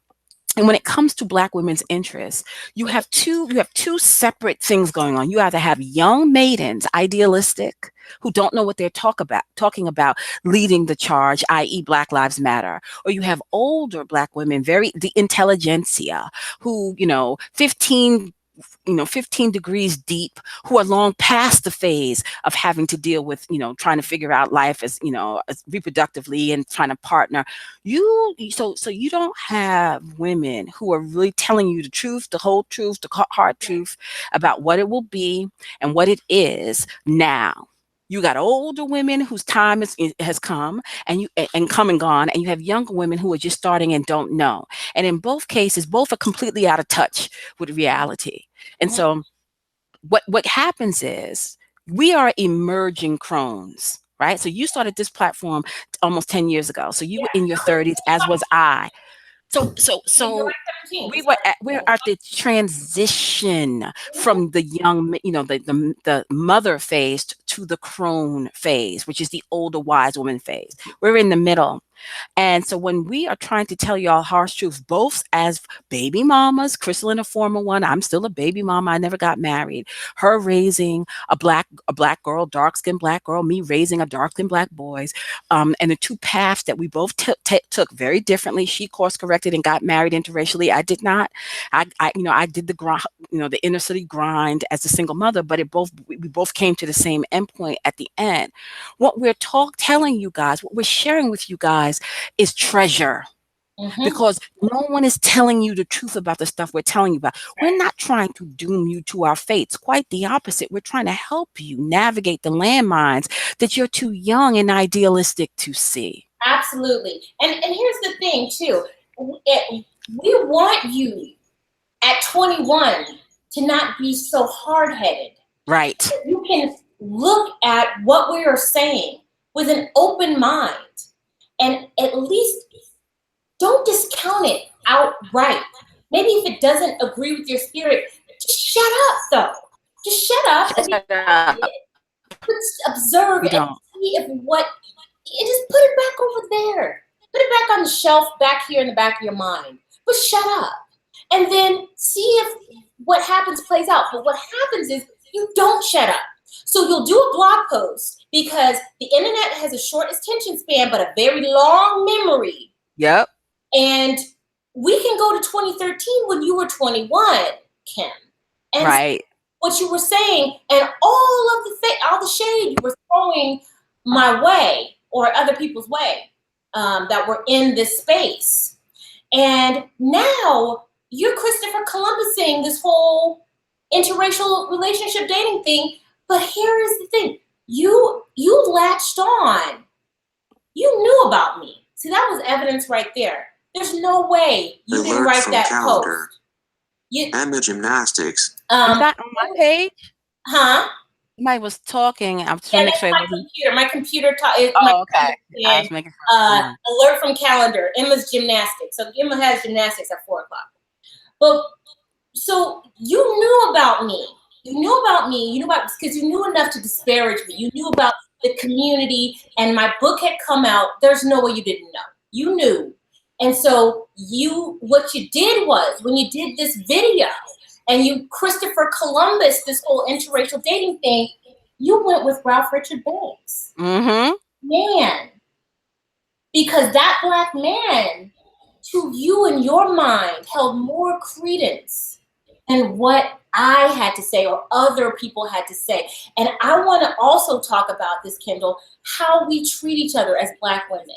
and when it comes to Black women's interests, you have two separate things going on. You either have young maidens, idealistic, who don't know what they're talking about leading the charge, i.e. Black Lives Matter, or you have older Black women, the intelligentsia, who, 15 degrees deep, who are long past the phase of having to deal with, trying to figure out life as reproductively and trying to partner. So you don't have women who are really telling you the truth, the whole truth, the hard truth about what it will be and what it is now. You got older women whose time has come and come and gone, and you have younger women who are just starting and don't know. And in both cases, both are completely out of touch with reality. And so what happens is we are emerging crones, right? So you started this platform almost 10 years ago. So you were in your 30s, as was I. So we're at the transition from the young, the mother phase to the crone phase, which is the older wise woman phase. We're in the middle. And so when we are trying to tell y'all harsh truths, both as baby mamas, Christelyn a former one, I'm still a baby mama, I never got married, her raising a black girl, dark-skinned black girl, me raising a dark-skinned black boys, and the two paths that we both took very differently. She course corrected and got married interracially. I did not. I did the grind, the inner city grind as a single mother, but we both came to the same endpoint at the end. What we're telling you guys, what we're sharing with you guys is treasure. Because no one is telling you the truth about the stuff we're telling you about. We're not trying to doom you to our fates. Quite the opposite. We're trying to help you navigate the landmines that you're too young and idealistic to see. Absolutely. And here's the thing, too. We want you at 21 to not be so hard-headed. Right. You can look at what we are saying with an open mind and at least don't discount it outright. Maybe if it doesn't agree with your spirit, just shut up, though. Just shut up and observe and see if just put it back over there. Put it back on the shelf back here in the back of your mind. But shut up. And then see if what happens plays out. But what happens is you don't shut up. So you'll do a blog post because the internet has a short attention span, but a very long memory. Yep. And we can go to 2013 when you were 21, Kim. And right. What you were saying and all the shade you were throwing my way or other people's way that were in this space. And now you're Christopher Columbusing this whole interracial relationship dating thing. But here is the thing. You latched on. You knew about me. See, that was evidence right there. There's no way you didn't write that calendar. post. And the gymnastics. Is that on my page? Huh? Somebody was talking. I'm trying to make sure it wasn't. My computer. Okay. I was making alert from calendar. Emma's gymnastics. So Emma has gymnastics at 4:00. But so you knew about me. You knew about me. You knew about because you knew enough to disparage me. You knew about the community, and my book had come out. There's no way you didn't know. You knew. And so what you did was when you did this video and you Christopher Columbus, this whole interracial dating thing, you went with Ralph Richard Banks. Man. Because that black man, to you in your mind, held more credence than what I had to say or other people had to say. And I want to also talk about this, Kendall, how we treat each other as black women.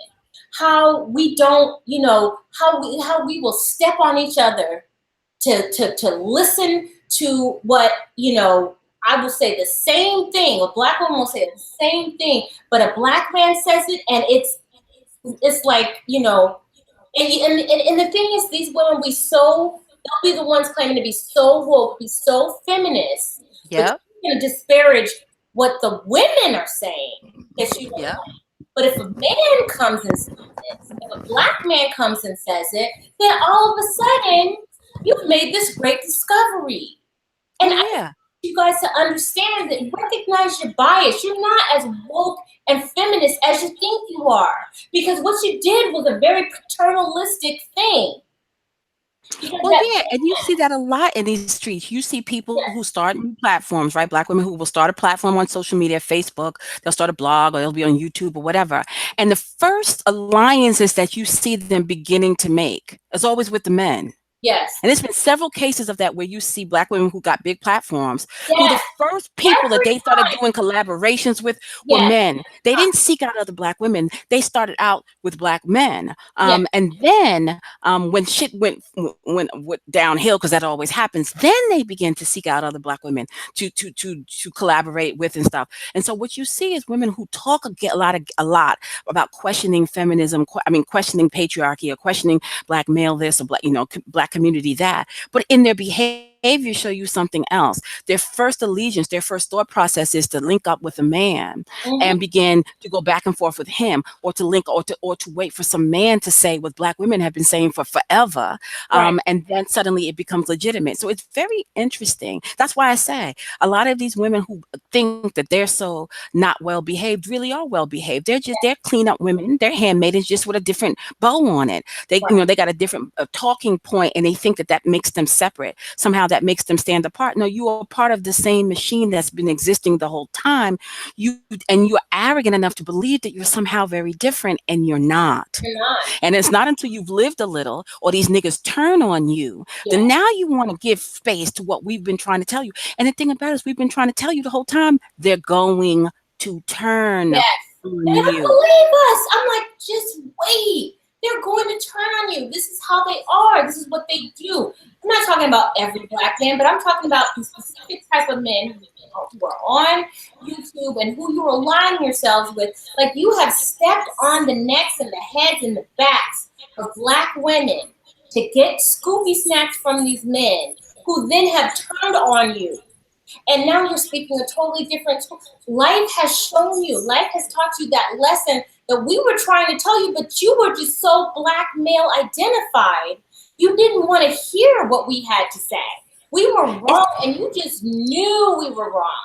How we don't, how we will step on each other to listen to what, I will say the same thing. A black woman will say the same thing, but a black man says it, and it's like, and the thing is, these women they'll be the ones claiming to be so woke, be so feminist. Yeah. But you're going to disparage what the women are saying. But if a man comes and says it, if a black man comes and says it, then all of a sudden you've made this great discovery. And I want you guys to understand that, recognize your bias. You're not as woke and feminist as you think you are, because what you did was a very paternalistic thing. Well, yeah, and you see that a lot in these streets. You see people who start new platforms, right? Black women who will start a platform on social media, Facebook, they'll start a blog, or they'll be on YouTube or whatever. And the first alliances that you see them beginning to make is always with the men. Yes. And there's been several cases of that where you see black women who got big platforms, who the first people that they started doing collaborations with were men. They didn't seek out other black women. They started out with black men. And then when shit went downhill, because that always happens, then they begin to seek out other black women to collaborate with and stuff. And so what you see is women who talk a lot about questioning feminism, questioning patriarchy, or questioning black male this or black community that, but in their behavior behavior show you something else. Their first allegiance, their first thought process is to link up with a man and begin to go back and forth with him, or to link, or to wait for some man to say what Black women have been saying for forever. Right. And then suddenly it becomes legitimate. So it's very interesting. That's why I say a lot of these women who think that they're so not well behaved really are well behaved. They're cleanup women. They're handmaidens, just with a different bow on it. They, Right. they got a different talking point, and they think that makes them separate. Somehow that makes them stand apart. No, you are part of the same machine that's been existing the whole time. You're arrogant enough to believe that you're somehow very different, and you're not. You're not. And it's not until you've lived a little, or these niggas turn on you, Yeah. then now you want to give space to what we've been trying to tell you. And the thing about it is, we've been trying to tell you the whole time, they're going to turn Yes. on They don't you. believe us. I'm like, just wait. They're going to turn on you. This is how they are. This is what they do. I'm not talking about every Black man, but I'm talking about the specific type of men who are on YouTube and who you're aligning yourselves with. Like, you have stepped on the necks and the heads and the backs of Black women to get Scooby snacks from these men who then have turned on you. And now you're speaking a totally different tone. Life has shown you, life has taught you that lesson that we were trying to tell you, but you were just so Black male identified. You didn't want to hear what we had to say. We were wrong, and you just knew we were wrong.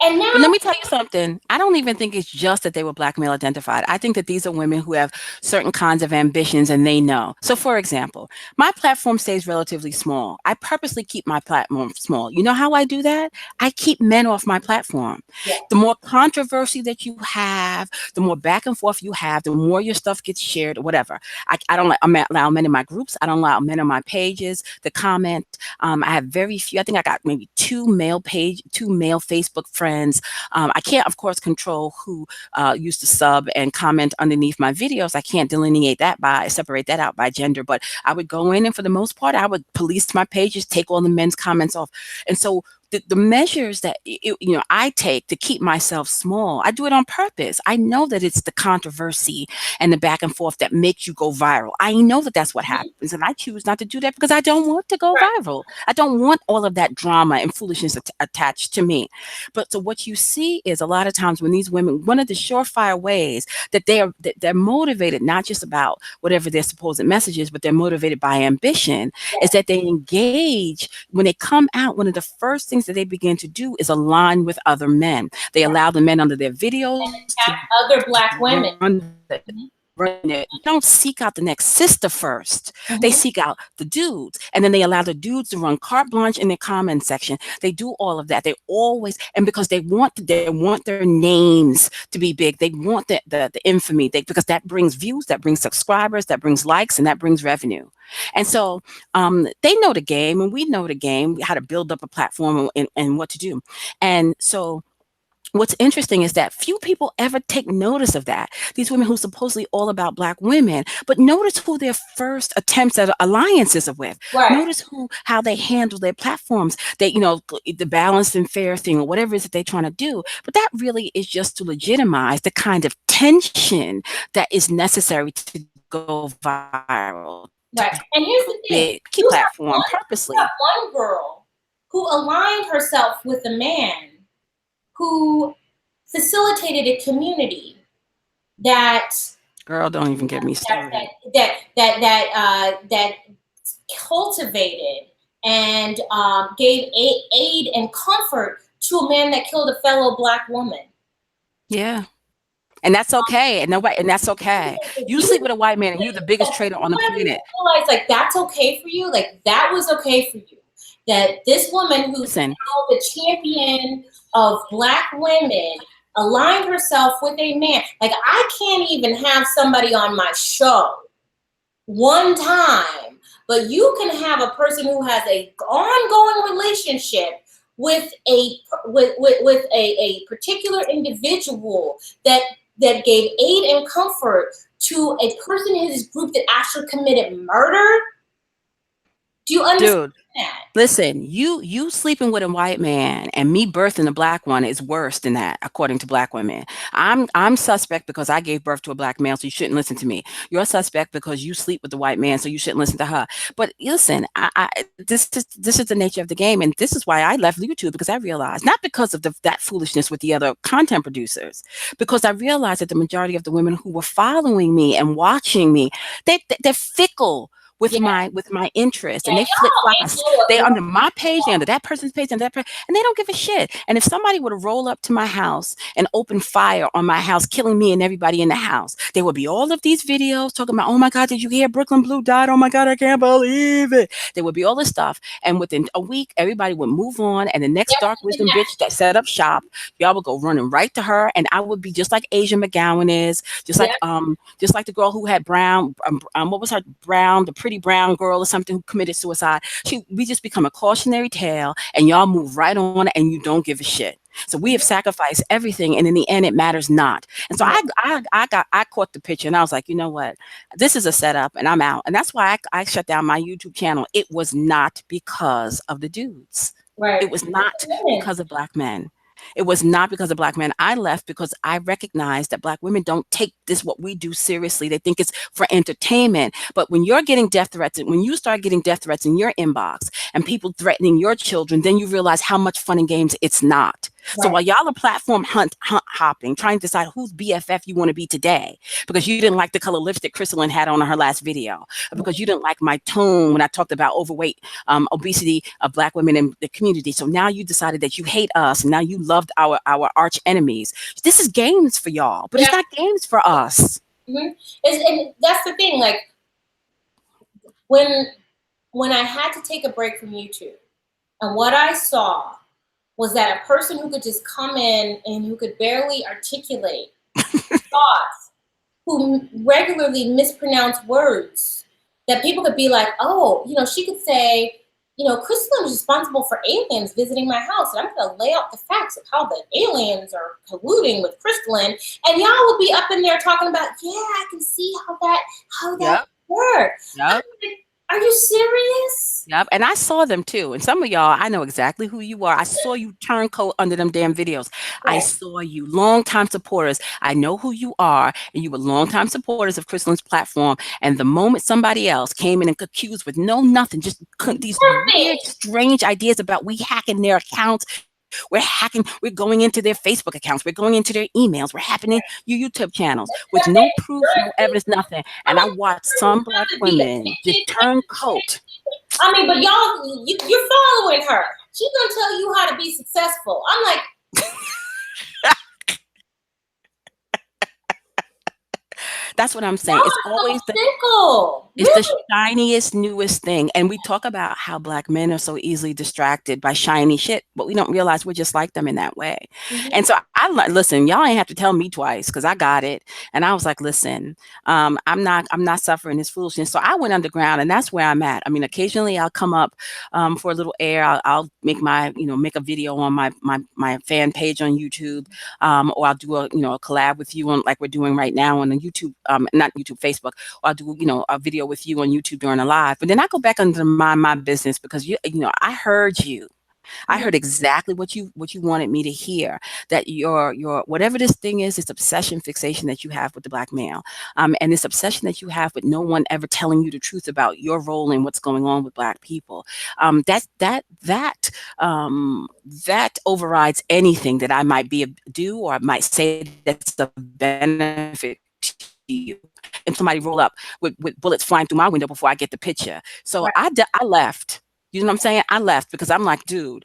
And now, but let me tell you something. I don't even think it's just that they were Black male identified. I think that these are women who have certain kinds of ambitions, and they know. So, for example, my platform stays relatively small. I purposely keep my platform small. You know how I do that? I keep men off my platform. Yeah. The more controversy that you have, the more back and forth you have, the more your stuff gets shared, or whatever. I don't allow men in my groups. I don't allow men on my pages to comment. I have very few. I think I got maybe two male Facebook friends. I can't, of course, control who used to sub and comment underneath my videos. I can't separate that out by gender, but I would go in, and for the most part, I would police my pages, take all the men's comments off. And so the measures that I take to keep myself small, I do it on purpose. I know that it's the controversy and the back and forth that makes you go viral. I know that that's what happens, and I choose not to do that because I don't want to go viral. I don't want all of that drama and foolishness attached to me. But so what you see is a lot of times when these women, one of the surefire ways that they're motivated, not just about whatever their supposed message is, but they're motivated by ambition, is that they engage. When they come out, one of the first things that they begin to do is align with other men. They allow the men under their videos to other Black women. They don't seek out the next sister first. They seek out the dudes, and then they allow the dudes to run carte blanche in their comment section. They do all of that. They always, and because they want their names to be big. They want the infamy, because that brings views, that brings subscribers, that brings likes, and that brings revenue. And so they know the game, and we know the game, how to build up a platform and what to do. And so what's interesting is that few people ever take notice of that. These women who supposedly all about Black women, but notice who their first attempts at alliances are with. Right. Notice how they handle their platforms. They, the balanced and fair thing, or whatever it is that they're trying to do. But that really is just to legitimize the kind of tension that is necessary to go viral. Right. And here's the thing. Keep platform purposely. You have one girl who aligned herself with a man who facilitated a community that girl, don't even get me started. That cultivated and gave aid and comfort to a man that killed a fellow Black woman. Yeah. And that's okay. And that's okay. You sleep with a white man and you're the biggest traitor on the planet. Realize, like, that's okay for you. Like, that was okay for you. That this woman who's now the champion of Black women aligned herself with a man. Like, I can't even have somebody on my show one time, but you can have a person who has a ongoing relationship with a particular individual that gave aid and comfort to a person in his group that actually committed murder. Do you understand Dude, that? listen, you sleeping with a white man and me birthing a black one is worse than that, according to black women. I'm suspect because I gave birth to a black male, so you shouldn't listen to me. You're suspect because you sleep with the white man, so you shouldn't listen to her. But listen, this is the nature of the game, and this is why I left YouTube, because I realized, not because of that foolishness with the other content producers, because I realized that the majority of the women who were following me and watching me, they're fickle with Yeah. my interest, and Yeah, they flip y'all flops. ain't They no under my page, they under that person's page, and and they don't give a shit. And if somebody would have rolled up to my house and opened fire on my house, killing me and everybody in the house, there would be all of these videos talking about, oh my God, did you hear Brooklyn Blue died? Oh my God, I can't believe it. There would be all this stuff, and within a week, everybody would move on, and the next dark wisdom bitch that set up shop, y'all would go running right to her, and I would be just like Asia McGowan is, just like the girl who had brown, what was her brown, the pretty brown girl or something, who committed suicide. We just become a cautionary tale, and y'all move right on, and you don't give a shit. So we have sacrificed everything, and in the end, it matters not. And so I caught the picture, and I was like, you know what? This is a setup, and I'm out. And that's why I shut down my YouTube channel. It was not because of the dudes. Right. It was not because of black men. It was not because of black men. I left because I recognized that black women don't take this, what we do, seriously. They think it's for entertainment. But when you're getting death threats, and when you start getting death threats in your inbox and people threatening your children, then you realize how much fun and games it's not. So while y'all are platform hunt hopping, trying to decide whose BFF you want to be today, because you didn't like the color lipstick Christelyn had on her last video, or because you didn't like my tone when I talked about overweight, obesity of black women in the community. So now you decided that you hate us, and now you loved our arch enemies. This is games for y'all, but it's not games for us. And that's the thing. Like when I had to take a break from YouTube, and what I saw was that a person who could just come in and who could barely articulate thoughts, who regularly mispronounced words, that people could be like, oh, she could say, Christelyn is responsible for aliens visiting my house, and I'm going to lay out the facts of how the aliens are colluding with Christelyn, and y'all will be up in there talking about, yeah, I can see how that works. Yep. Are you serious? Yep. And I saw them too. And some of y'all, I know exactly who you are. I saw you turncoat under them damn videos. I saw you, longtime supporters. I know who you are. And you were longtime supporters of Christelyn's platform. And the moment somebody else came in and accused with nothing, just these weird, strange ideas about we hacking their accounts. We're hacking, we're going into their Facebook accounts, we're going into their emails, we're hacking your YouTube channels with no proof, no evidence, nothing. And I watched some black women just turn coat. I mean, but y'all, you're following her. She's gonna tell you how to be successful. I'm like, that's what I'm saying. It's always the shiniest, newest thing. And we talk about how black men are so easily distracted by shiny shit, but we don't realize we're just like them in that way. And so listen, y'all ain't have to tell me twice, because I got it. And I was like, listen, I'm not suffering this foolishness. So I went underground, and that's where I'm at. I mean, occasionally I'll come up for a little air. I'll make make a video on my fan page on YouTube, or I'll do a collab with you on, like we're doing right now on the YouTube, not YouTube, Facebook, or I'll do a video with you on YouTube during a live. But then I go back under my business, because I heard you. I heard exactly what you wanted me to hear, that your whatever this thing is, this obsession, fixation that you have with the black male, and this obsession that you have with no one ever telling you the truth about your role in what's going on with black people, that overrides anything that I might do, or I might say that's a benefit to you. And somebody roll up with bullets flying through my window before I get the picture. So I left. You know what I'm saying? I left because I'm like, dude,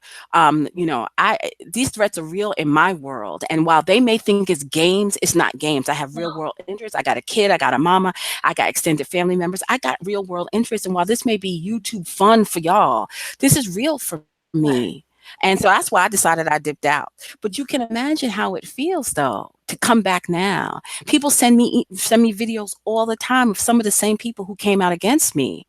these threats are real in my world. And while they may think it's games, it's not games. I have real world interests. I got a kid, I got a mama, I got extended family members. I got real world interests. And while this may be YouTube fun for y'all, this is real for me. And so that's why I decided I dipped out. But you can imagine how it feels, though, to come back now. People send me videos all the time of some of the same people who came out against me,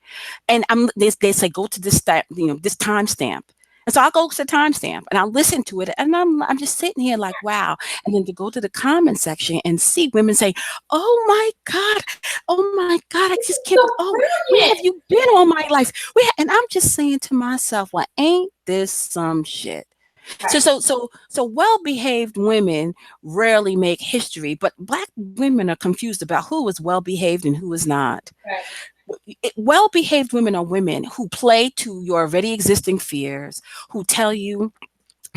and they say, go to this this timestamp. And so I'll go to the timestamp and I'll listen to it, and I'm just sitting here like, wow. And then to go to the comment section and see women say, oh my God, I just can't, oh, where have you been all my life? And I'm just saying to myself, well, ain't this some shit? Right. So well-behaved women rarely make history, but Black women are confused about who is well-behaved and who is not. Right. Well-behaved women are women who play to your already existing fears, who tell you,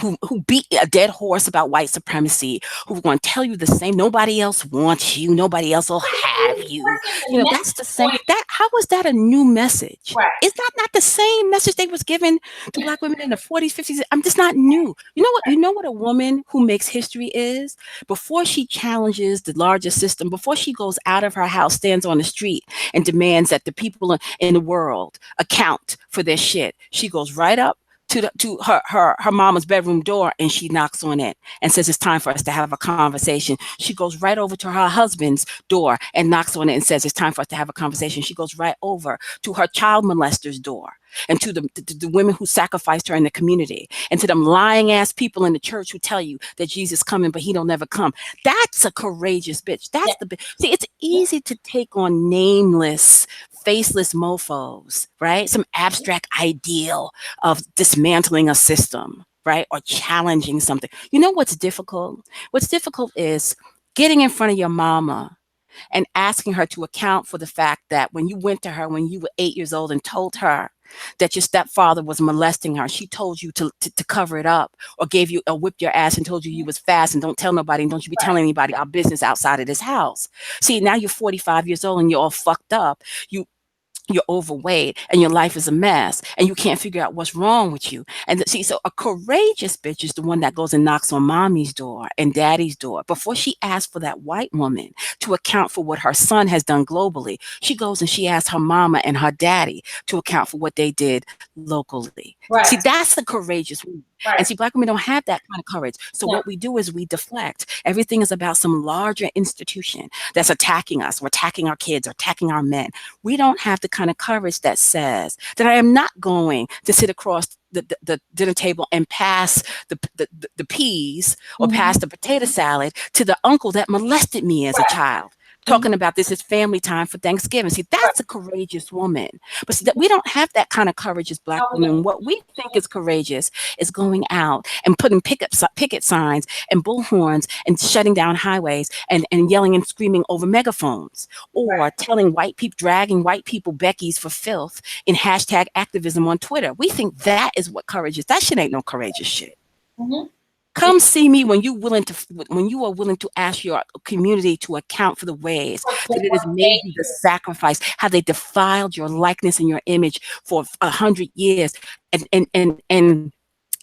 who beat a dead horse about white supremacy, who want to tell you the same. Nobody else wants you. Nobody else will have you. You know, that's the same. How was that a new message? Right. Is that not the same message they was given to Black women in the 40s, 50s? I'm just not new. You know what? You know what a woman who makes history is? Before she challenges the larger system, before she goes out of her house, stands on the street and demands that the people in the world account for their shit, she goes right up to her mama's bedroom door, and she knocks on it and says, it's time for us to have a conversation. She goes right over to her husband's door and knocks on it and says, it's time for us to have a conversation. She goes right over to her child molester's door and to the women who sacrificed her in the community, and to them lying ass people in the church who tell you that Jesus coming, but he don't never come. That's a courageous bitch. That's the bitch. See, it's easy to take on nameless, faceless mofos, right? Some abstract ideal of dismantling a system, right? Or challenging something. You know what's difficult? What's difficult is getting in front of your mama and asking her to account for the fact that when you went to her when you were 8 years old and told her that your stepfather was molesting her, she told you to cover it up, or gave you a whipped your ass and told you was fast and don't tell nobody, and don't you be telling anybody our business outside of this house. See, now you're 45 years old and you're all fucked up. You're overweight and your life is a mess and you can't figure out what's wrong with you. And see, so a courageous bitch is the one that goes and knocks on mommy's door and daddy's door before she asks for that white woman to account for what her son has done globally. She goes and she asks her mama and her daddy to account for what they did locally. Right. See, that's a courageous woman. Right. And see, Black women don't have that kind of courage. So what we do is we deflect. Everything is about some larger institution that's attacking us, or attacking our kids, or attacking our men. We don't have the kind of courage that says that I am not going to sit across the dinner table and pass the peas or pass the potato salad to the uncle that molested me as a child. Talking about this is family time for Thanksgiving. See, that's a courageous woman. But see, that we don't have that kind of courage as Black women. What we think is courageous is going out and putting picket signs and bullhorns and shutting down highways and yelling and screaming over megaphones, or telling white people, dragging white people Becky's for filth in hashtag activism on Twitter. We think that is what courage is. That shit ain't no courageous shit. Come see me when you are willing to ask your community to account for the ways that it has made you the sacrifice, how they defiled your likeness and your image for 100 years,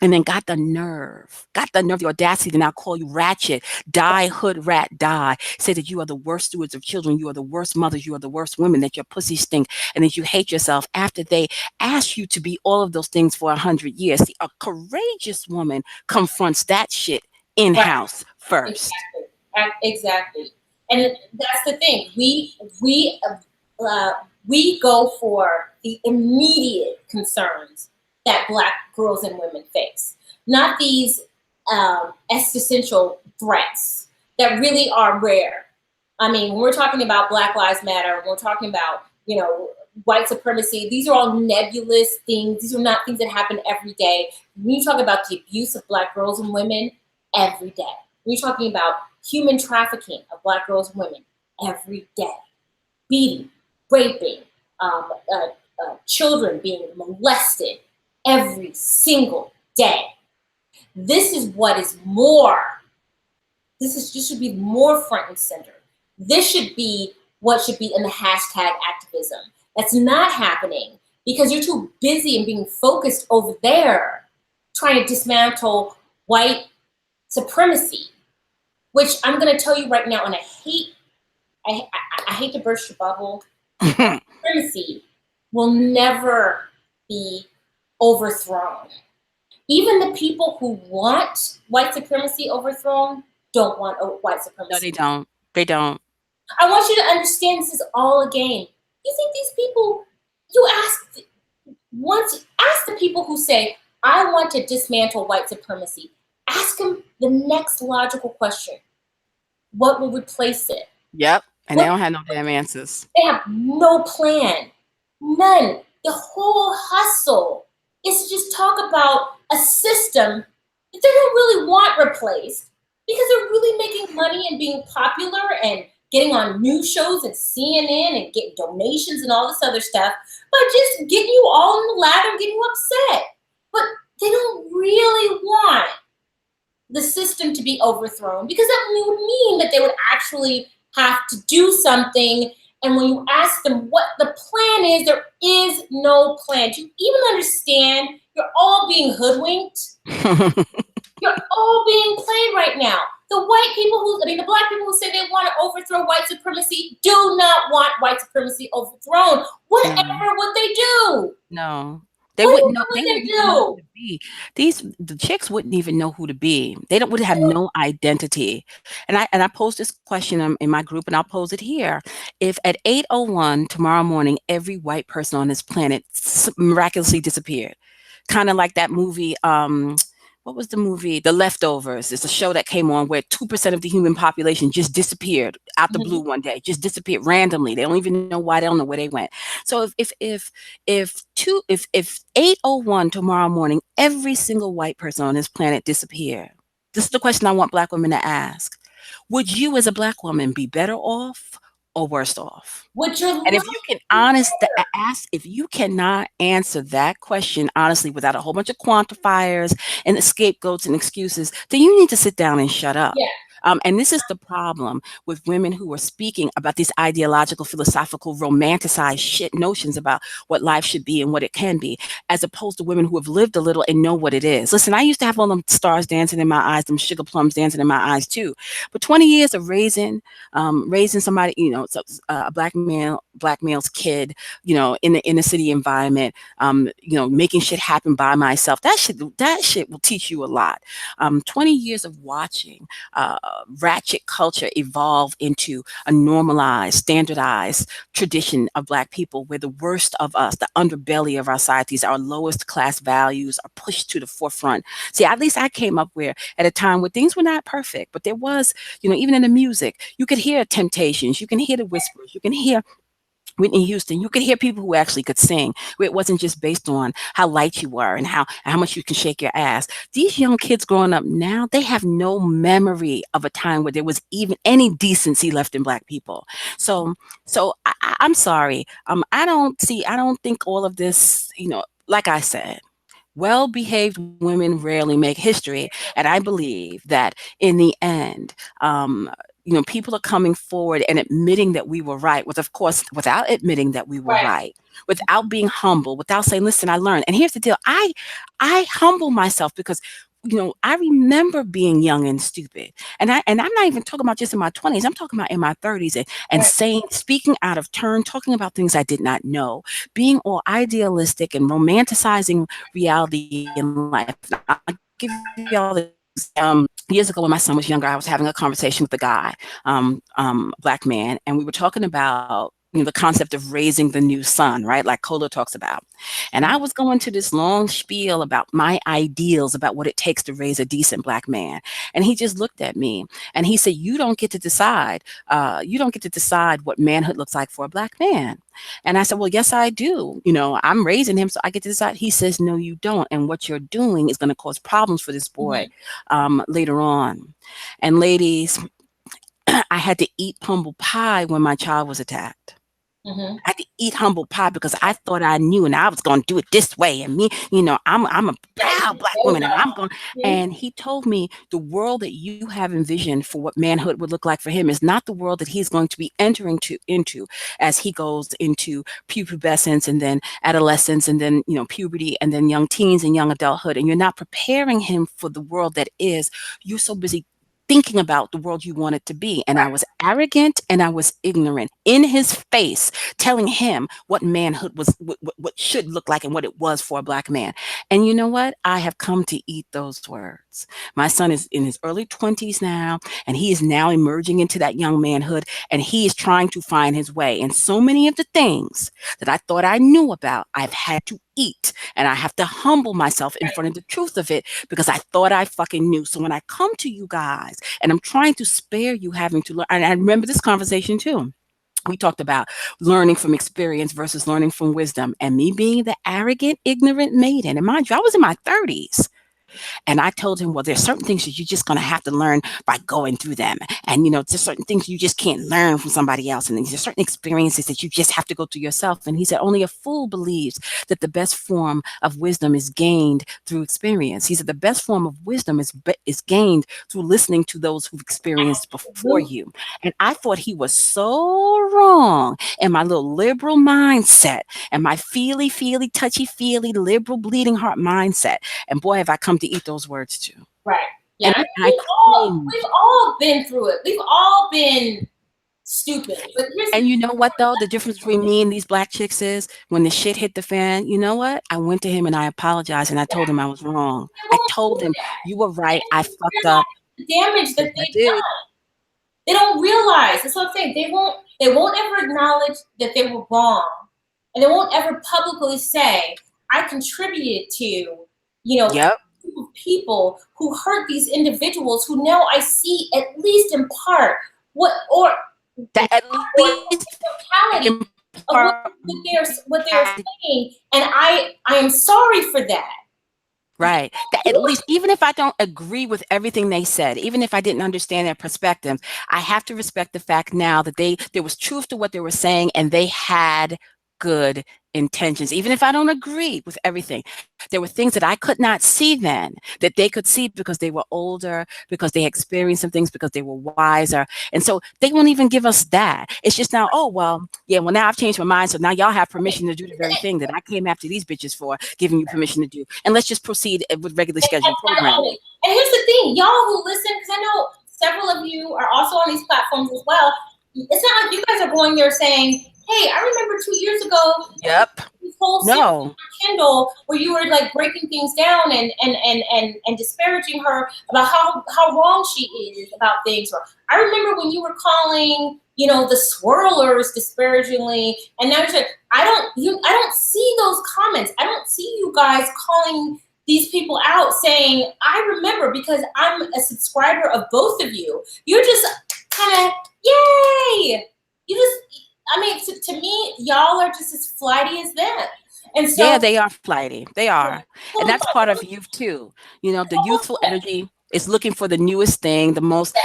and then got the nerve, the audacity to now call you ratchet, die, hood rat, die, say that you are the worst stewards of children, you are the worst mothers, you are the worst women, that your pussy stink, and that you hate yourself after they asked you to be all of those things for 100 years. See, a courageous woman confronts that shit in-house first. Exactly. And that's the thing. We go for the immediate concerns that Black girls and women face, not these existential threats that really are rare. I mean, when we're talking about Black Lives Matter, when we're talking about, white supremacy, these are all nebulous things. These are not things that happen every day. When you talk about the abuse of Black girls and women, every day. When you're talking about human trafficking of Black girls and women, every day. Beating, raping, children being molested, every single day. This is what is more. This should be more front and center. This should be what should be in the hashtag activism. That's not happening because you're too busy and being focused over there trying to dismantle white supremacy, which I'm going to tell you right now, and I hate to burst your bubble. Supremacy will never be overthrown. Even the people who want white supremacy overthrown don't want white supremacy. No, they don't. They don't. I want you to understand this is all a game. You think these people, ask the people who say, I want to dismantle white supremacy. Ask them the next logical question. What will replace it? Yep. And they don't have no damn answers. They have no plan. None. The whole hustle is to just talk about a system that they don't really want replaced because they're really making money and being popular and getting on news shows and CNN and getting donations and all this other stuff by just getting you all in the lather and getting you upset. But they don't really want the system to be overthrown because that would mean that they would actually have to do something. And when you ask them what the plan is, there is no plan. Do you even understand? You're all being hoodwinked. You're all being played right now. The the black people who say they want to overthrow white supremacy do not want white supremacy overthrown. Whatever would they do? No. They wouldn't know. They wouldn't even know who to be. The chicks wouldn't even know who to be. They would have no identity. And I posed this question in my group, and I'll pose it here. If at 8:01 tomorrow morning, every white person on this planet miraculously disappeared, kind of like that movie. What was the movie? The Leftovers. It's a show that came on where 2% of the human population just disappeared out the blue one day, just disappeared randomly. They don't even know why. They don't know where they went. So if 8:01 tomorrow morning, every single white person on this planet disappeared. This is the question I want black women to ask. Would you as a black woman be better off or worse off? And if you can if you cannot answer that question honestly without a whole bunch of quantifiers and scapegoats and excuses, then you need to sit down and shut up. Yeah. And this is the problem with women who are speaking about these ideological, philosophical, romanticized shit notions about what life should be and what it can be, as opposed to women who have lived a little and know what it is. Listen, I used to have all them stars dancing in my eyes, them sugar plums dancing in my eyes too. But 20 years of raising somebody, a black male's kid, in the inner city environment, making shit happen by myself. That shit will teach you a lot. 20 years of watching ratchet culture evolve into a normalized, standardized tradition of black people where the worst of us, the underbelly of our societies, our lowest class values are pushed to the forefront. See, at least I came up at a time where things were not perfect, but there was, even in the music, you could hear Temptations, you can hear the Whispers, you can hear Whitney Houston, you could hear people who actually could sing, where it wasn't just based on how light you were and how much you can shake your ass. These young kids growing up now, they have no memory of a time where there was even any decency left in black people. So I'm sorry. I don't think all of this, like I said, well-behaved women rarely make history. And I believe that in the end, people are coming forward and admitting that we were right, of course, without admitting that we were right, without being humble, without saying, listen, I learned. And here's the deal. I humble myself because I remember being young and stupid. And I'm not even talking about just in my 20s. I'm talking about in my 30s and speaking out of turn, talking about things I did not know, being all idealistic and romanticizing reality in life. I'll give you all the years ago when my son was younger, I was having a conversation with a guy, black man, and we were talking about the concept of raising the new son, right? Like Cola talks about. And I was going to this long spiel about my ideals about what it takes to raise a decent black man. And he just looked at me and he said, you don't get to decide. You don't get to decide what manhood looks like for a black man. And I said, well, yes, I do. I'm raising him, so I get to decide. He says, no, you don't. And what you're doing is going to cause problems for this boy later on. And ladies, I had to eat humble pie when my child was attacked. I had to eat humble pie because I thought I knew and I was going to do it this way. And me, I'm a proud black woman and I'm going. And he told me the world that you have envisioned for what manhood would look like for him is not the world that he's going to be entering into as he goes into pubescence and then adolescence and then, puberty and then young teens and young adulthood. And you're not preparing him for the world that is. You're so busy thinking about the world you want it to be. And I was arrogant and I was ignorant in his face, telling him what manhood was, what should look like and what it was for a black man. And you know what? I have come to eat those words. words. My son is in his early 20s now, and he is now emerging into that young manhood, and he is trying to find his way. And so many of the things that I thought I knew about, I've had to eat, and I have to humble myself in front of the truth of it because I thought I fucking knew. So when I come to you guys and I'm trying to spare you having to learn, and I remember this conversation too. We talked about learning from experience versus learning from wisdom, and me being the arrogant, ignorant maiden. And mind you, I was in my 30s. And I told him, well, there's certain things that you're just going to have to learn by going through them. And, there's certain things you just can't learn from somebody else. And there's certain experiences that you just have to go through yourself. And he said, only a fool believes that the best form of wisdom is gained through experience. He said, the best form of wisdom is gained through listening to those who've experienced before you. And I thought he was so wrong in my little liberal mindset and my feely, touchy-feely, liberal, bleeding heart mindset. And boy, have I come to eat those words too. Right. Yeah. And we've all been through it. We've all been stupid. But and you know what though? The difference between me and these black chicks is when the shit hit the fan, you know what? I went to him and I apologized and I told him I was wrong. I told him you were right. I fucked up. The damage that they've done. They don't realize. That's what I'm saying. They won't ever acknowledge that they were wrong. And they won't ever publicly say, I contributed to, Yep. people who hurt these individuals who now I see at least in part what they're saying, and I am sorry for that. Right. That at least, even if I don't agree with everything they said, even if I didn't understand their perspective, I have to respect the fact now that there was truth to what they were saying, and they had good intentions. Even if I don't agree with everything, there were things that I could not see then that they could see because they were older, because they experienced some things, because they were wiser. And so they won't even give us that. It's just now, oh, well, yeah, well, now I've changed my mind. So now y'all have permission to do the very thing that I came after these bitches for, giving you permission to do. And let's just proceed with regularly scheduled programming. And here's the thing, y'all who listen, because I know several of you are also on these platforms as well. It's not like you guys are going there saying, hey, I remember 2 years ago. Yep. This whole no. Kindle where you were like breaking things down and disparaging her about how wrong she is about things. Or I remember when you were calling, the swirlers disparagingly, and now you're saying, I don't see those comments. I don't see you guys calling these people out saying, I remember, because I'm a subscriber of both of you. You're just kind of, yay! To me, y'all are just as flighty as them. And so, yeah, they are flighty. They are. And that's part of youth too. The youthful energy is looking for the newest thing, the most,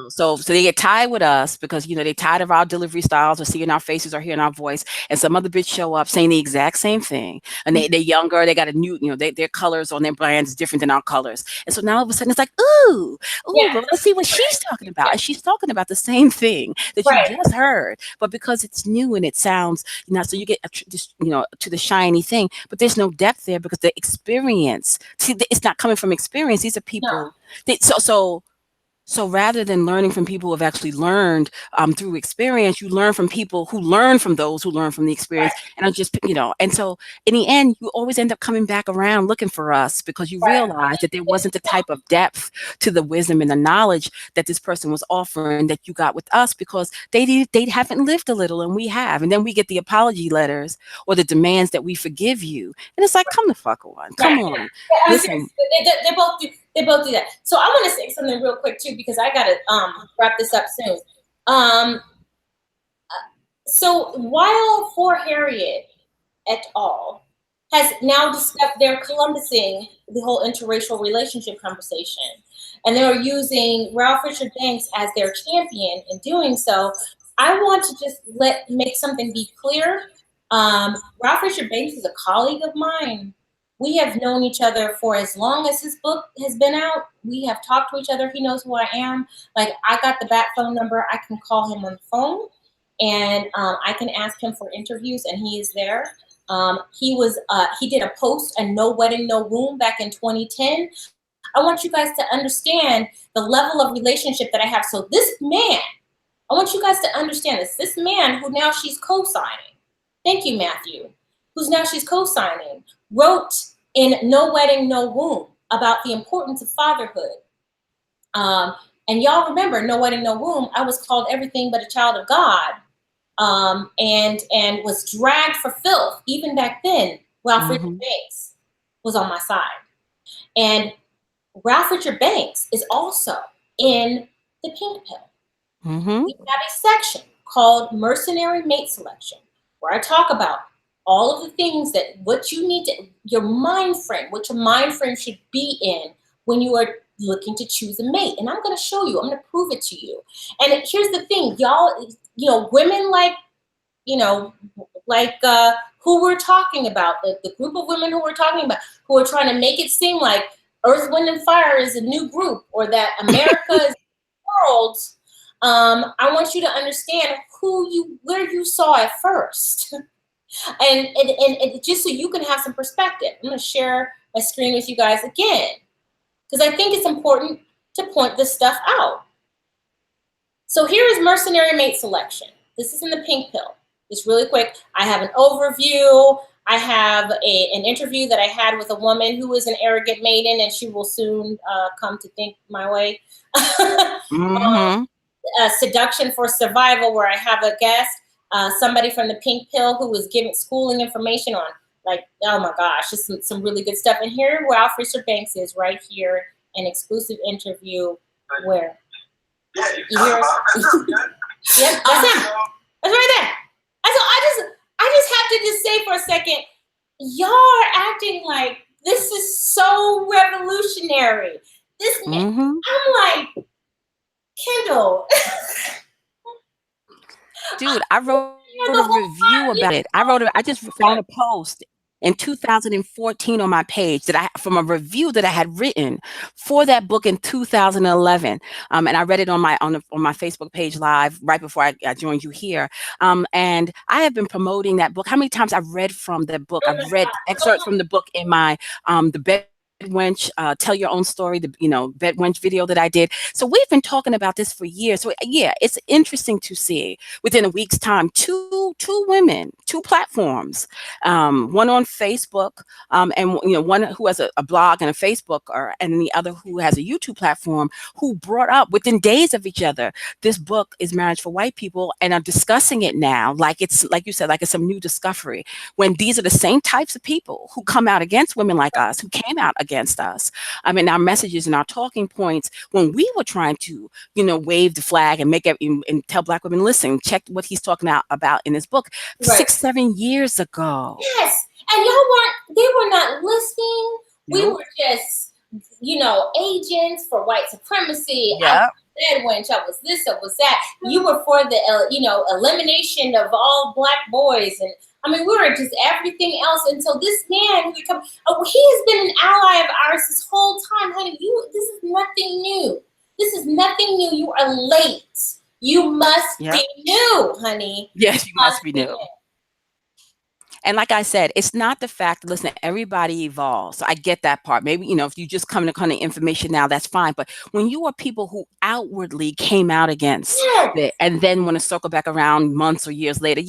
so they get tired with us because, they tired of our delivery styles or seeing our faces or hearing our voice. And some other bitch show up saying the exact same thing. And they're younger. They got a new, their colors on their brands is different than our colors. And so now all of a sudden it's like, ooh, well, let's see what she's talking about. And she's talking about the same thing that you just heard. But because it's new and it sounds, so you get, to the shiny thing, but there's no depth there because the experience, see, it's not coming from experience. These are people. No. So rather than learning from people who have actually learned through experience, you learn from people who learn from those who learn from the experience. And I just, and so in the end, you always end up coming back around looking for us because you realize that there wasn't the type of depth to the wisdom and the knowledge that this person was offering that you got with us because they haven't lived a little and we have. And then we get the apology letters or the demands that we forgive you. And it's like, come the fuck on. Come on. Listen. They both do that. So I want to say something real quick too, because I gotta wrap this up soon. So while For Harriet et al. Has now discussed, they're Columbusing the whole interracial relationship conversation, and they're using Ralph Richard Banks as their champion in doing so. I want to just make something be clear. Ralph Richard Banks is a colleague of mine. We have known each other for as long as his book has been out. We have talked to each other. He knows who I am. Like, I got the bat phone number. I can call him on the phone, and I can ask him for interviews, and he is there. He did a post, a No Wedding, No Womb, back in 2010. I want you guys to understand the level of relationship that I have. So this man, I want you guys to understand this. This man who now she's co-signing, thank you, Matthew, who's now she's co-signing, wrote in No Wedding, No Womb about the importance of fatherhood. And y'all remember, No Wedding, No Room, I was called everything but a child of God, and was dragged for filth. Even back then, Ralph Richard Banks was on my side. And Ralph Richard Banks is also in the Pink Pill. We have a section called Mercenary Mate Selection, where I talk about all of the things that what you need to, your mind frame, what your mind frame should be in when you are looking to choose a mate. And I'm going to show you, I'm going to prove it to you. And here's the thing, y'all, women like, who we're talking about, the group of women who we're talking about, who are trying to make it seem like Earth, Wind, and Fire is a new group, or that America is the world. I want you to understand where you saw it first. and just so you can have some perspective. I'm going to share my screen with you guys again, because I think it's important to point this stuff out. So here is Mercenary Mate Selection. This is in the Pink Pill. Just really quick, I have an overview. I have an interview that I had with a woman who is an arrogant maiden, and she will soon come to think my way. Seduction for Survival, where I have a guest, somebody from the Pink Pill who was giving schooling information on, like, oh my gosh, just some really good stuff. And here Ralph Richard Banks is right here, an exclusive interview where you hear yep, that's him. That's right there. And so I just have to just say for a second, y'all are acting like this is so revolutionary. I'm like, Kendall. Dude, I wrote a review about it. I just found a post in 2014 on my page from a review that I had written for that book in 2011, and I read it on my Facebook page live right before I joined you here. And I have been promoting that book. How many times I've read from the book? I've read excerpts from the book in my the Bed Wench, Tell Your Own Story, the Bed Wench video that I did. So we've been talking about this for years. So yeah, it's interesting to see within a week's time two women, two platforms, one on Facebook, and one who has a blog and a Facebook, and the other who has a YouTube platform, who brought up within days of each other this book is Marriage for White People, and are discussing it now like it's, like you said, like it's some new discovery, when these are the same types of people who come out against women like us, who came out against us. I mean, our messages and our talking points when we were trying to, wave the flag and and tell Black women, listen, check what he's talking about in his book 6-7 years ago. Yes, and they were not listening. Nope. We were just, agents for white supremacy. Yeah. Bed Wench, I was this, I was that. You were for the, elimination of all Black boys, and I mean, we were just everything else until this man who he has been an ally of ours this whole time, honey. This is nothing new. This is nothing new. You are late. You must be new, honey. Yes, you must be new. And like I said, it's not the fact, listen, everybody evolves. So I get that part. Maybe, if you just come to kind of information now, that's fine. But when you are people who outwardly came out against it and then want to circle back around months or years later,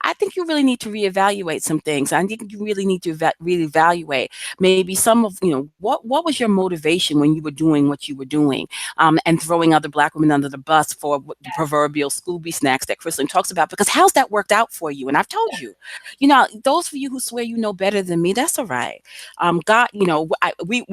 I think you really need to reevaluate some things. I think you really need to reevaluate maybe some of, what was your motivation when you were doing what you were doing, and throwing other Black women under the bus for the proverbial Scooby snacks that Christelyn talks about, because how's that worked out for you? And I've told you, those of you who swear you know better than me, that's all right. God, we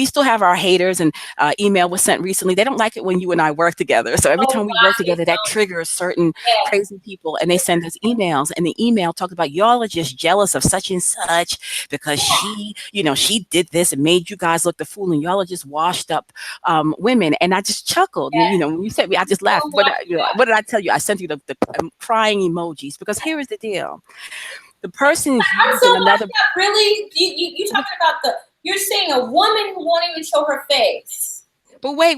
still have our haters, and email was sent recently. They don't like it when you and I work together. So every time we work together, that triggers certain crazy people, and they send us emails, and the email talks about y'all are just jealous of such and such because she did this and made you guys look the fool, and y'all are just washed up women. And I just chuckled. When you said me, I just laughed. But what did I tell you? I sent you the crying emojis, because here is the deal. The person is using another. Really, you talking about you're saying a woman who won't even show her face. But wait.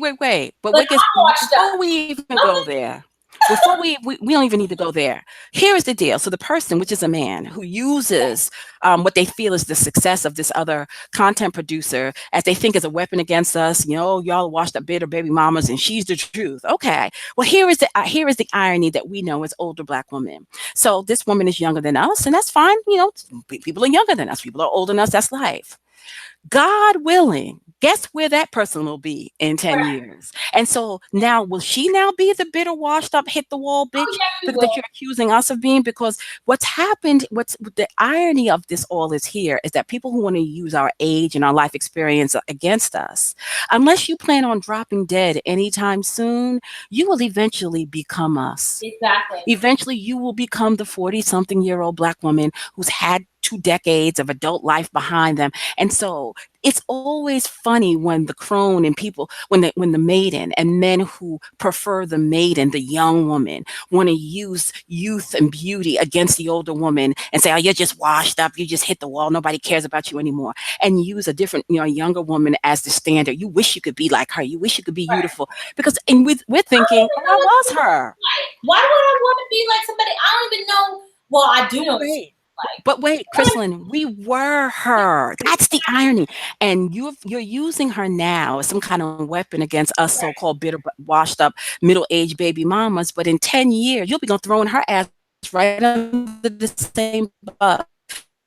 But before we even go there, before we don't even need to go there. Here is the deal. So the person, which is a man, who uses what they feel is the success of this other content producer as they think is a weapon against us. Y'all washed up bitter baby mamas, and she's the truth. Okay. Well, here is the irony that we know as older Black women. So this woman is younger than us, and that's fine. People are younger than us. People are older than us. That's life. God willing, guess where that person will be in 10 years? And so now, will she now be the bitter, washed up, hit the wall bitch Oh, yes, you that will. you're accusing us of being? Because what's happened, what's the irony of this all is here is that people who want to use our age and our life experience against us, unless you plan on dropping dead anytime soon, you will eventually become us. Exactly. Eventually, you will become the 40-something-year-old Black woman who's had 2 decades of adult life behind them. And so it's always funny when the crone and people, when the maiden and men who prefer the maiden, the young woman, want to use youth and beauty against the older woman and say, oh, you're just washed up, you just hit the wall, nobody cares about you anymore, and use a different, younger woman as the standard. You wish you could be like her. You wish you could be beautiful. Because we're thinking, oh, I was her. Why would I want to be like somebody? I don't even know. Well, I do know. But wait, Christelyn, we were her. That's the irony. And you're using her now as some kind of weapon against us so-called bitter, washed up, middle-aged baby mamas. But in 10 years, you'll be throwing her ass right under the same bus.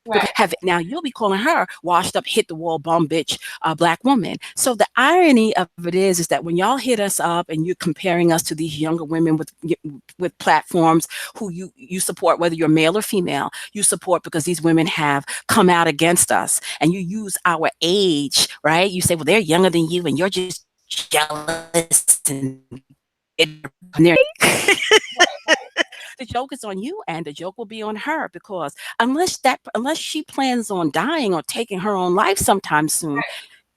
Right. Now you'll be calling her washed up, hit the wall, bum bitch, Black woman. So the irony of it is that when y'all hit us up and you're comparing us to these younger women with platforms who you support, whether you're male or female, you support because these women have come out against us, and you use our age, right? You say, well, they're younger than you, and you're just jealous and the joke is on you, and the joke will be on her, because unless she plans on dying or taking her own life sometime soon,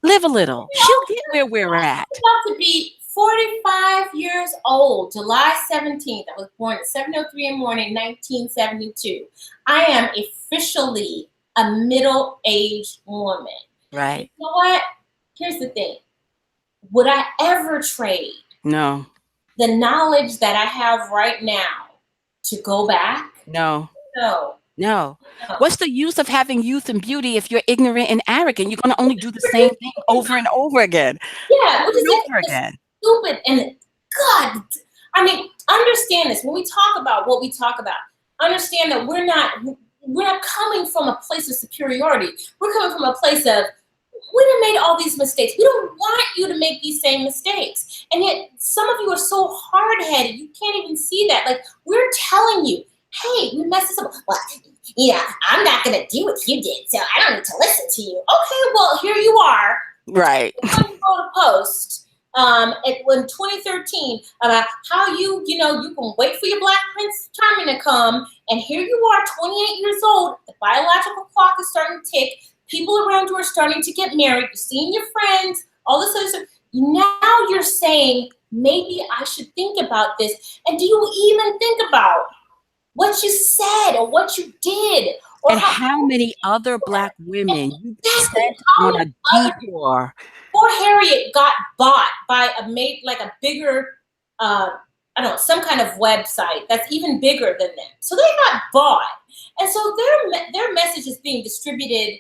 live a little. She'll get where we're at. I'm about to be 45 years old, July 17th. I was born at 7:03 in the morning, 1972. I am officially a middle-aged woman. Right. You know what? Here's the thing. Would I ever trade? No. The knowledge that I have right now to go back? No. No. What's the use of having youth and beauty if you're ignorant and arrogant? You're going to only do the same thing over and over again. Yeah, which is over again. Stupid. And God, I mean, understand this. When we talk about what we talk about, understand that we're not coming from a place of superiority. We're coming from a place of, we done made all these mistakes. We don't want you to make these same mistakes. And yet some of you are so hard-headed, you can't even see that. Like, we're telling you, hey, we messed this up. Well, I'm not going to do what you did, so I don't need to listen to you. Okay, well, here you are. Right. You wrote a post in 2013 about how you can wait for your Black Prince Charming to come, and here you are, 28 years old. The biological clock is starting to tick. People around you are starting to get married. You're seeing your friends, all this other stuff. Now you're saying, maybe I should think about this. And do you even think about what you said or what you did? Or and how many other Black women you sent on a detour? Poor Harriet got bought by a bigger, some kind of website that's even bigger than them. So they got bought. And so their message is being distributed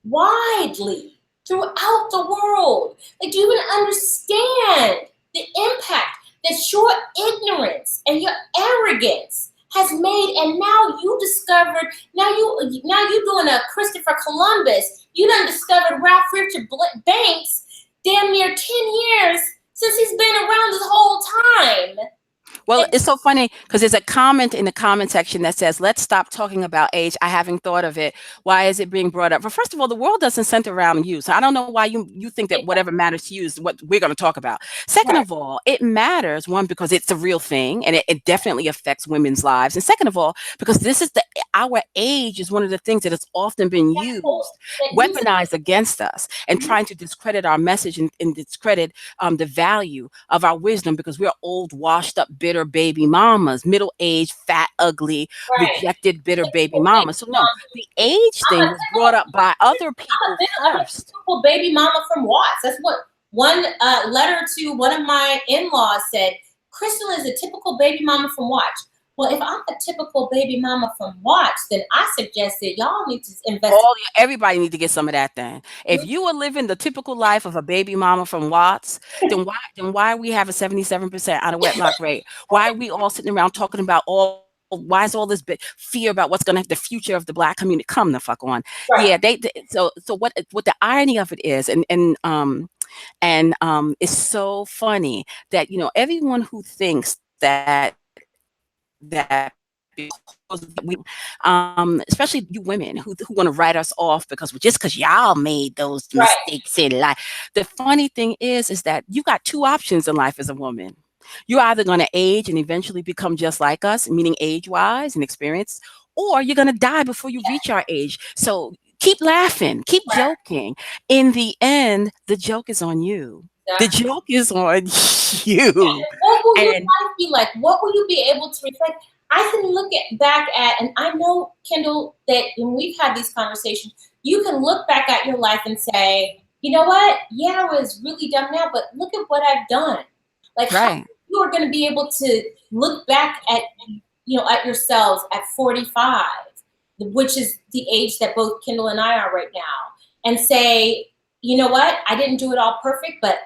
widely throughout the world. Like, do you even understand the impact that your ignorance and your arrogance has made? And now you discovered, now you doing a Christopher Columbus. You done discovered Ralph Richard Banks damn near 10 years since he's been around this whole time. Well, it's so funny because there's a comment in the comment section that says, let's stop talking about age. I haven't thought of it. Why is it being brought up? Well, first of all, the world doesn't center around you. So I don't know why you think that whatever matters to you is what we're going to talk about. Second of all, it matters, one, because it's a real thing and it definitely affects women's lives. And second of all, because this is our age is one of the things that has often been used, weaponized against us, and trying to discredit our message and discredit the value of our wisdom, because we're old, washed up, bitter baby mamas, middle-aged, fat, ugly, rejected, bitter baby mamas. So no, the age thing was brought up by other people first. Typical baby mama from Watts. That's what one letter to one of my in-laws said. Christelyn is a typical baby mama from Watts. Well, if I'm a typical baby mama from Watts, then I suggest that y'all need to invest. Everybody need to get some of that then. If you are living the typical life of a baby mama from Watts, then why we have a 77% out of wedlock rate? Why are we all sitting around talking about all why is all this fear about what's going to the future of the Black community? Come the fuck on. Right. Yeah, so what the irony of it is, and it's so funny that, you know, everyone who thinks that because we, especially you women who want to write us off because y'all made those Right. mistakes in life. The funny thing is that you got two options in life as a woman. You're either going to age and eventually become just like us, meaning age-wise and experience, or you're going to die before you reach our age. So keep laughing, keep joking. In the end, the joke is on you. The joke is on you. What will your life be like? What will you be able to reflect? I can look back at, and I know, Kendall, that when we've had these conversations, you can look back at your life and say, you know what? Yeah, I was really dumb now, but look at what I've done. Like, right. You are going to be able to look back at, you know, at yourselves at 45, which is the age that both Kendall and I are right now, and say, you know what? I didn't do it all perfect, but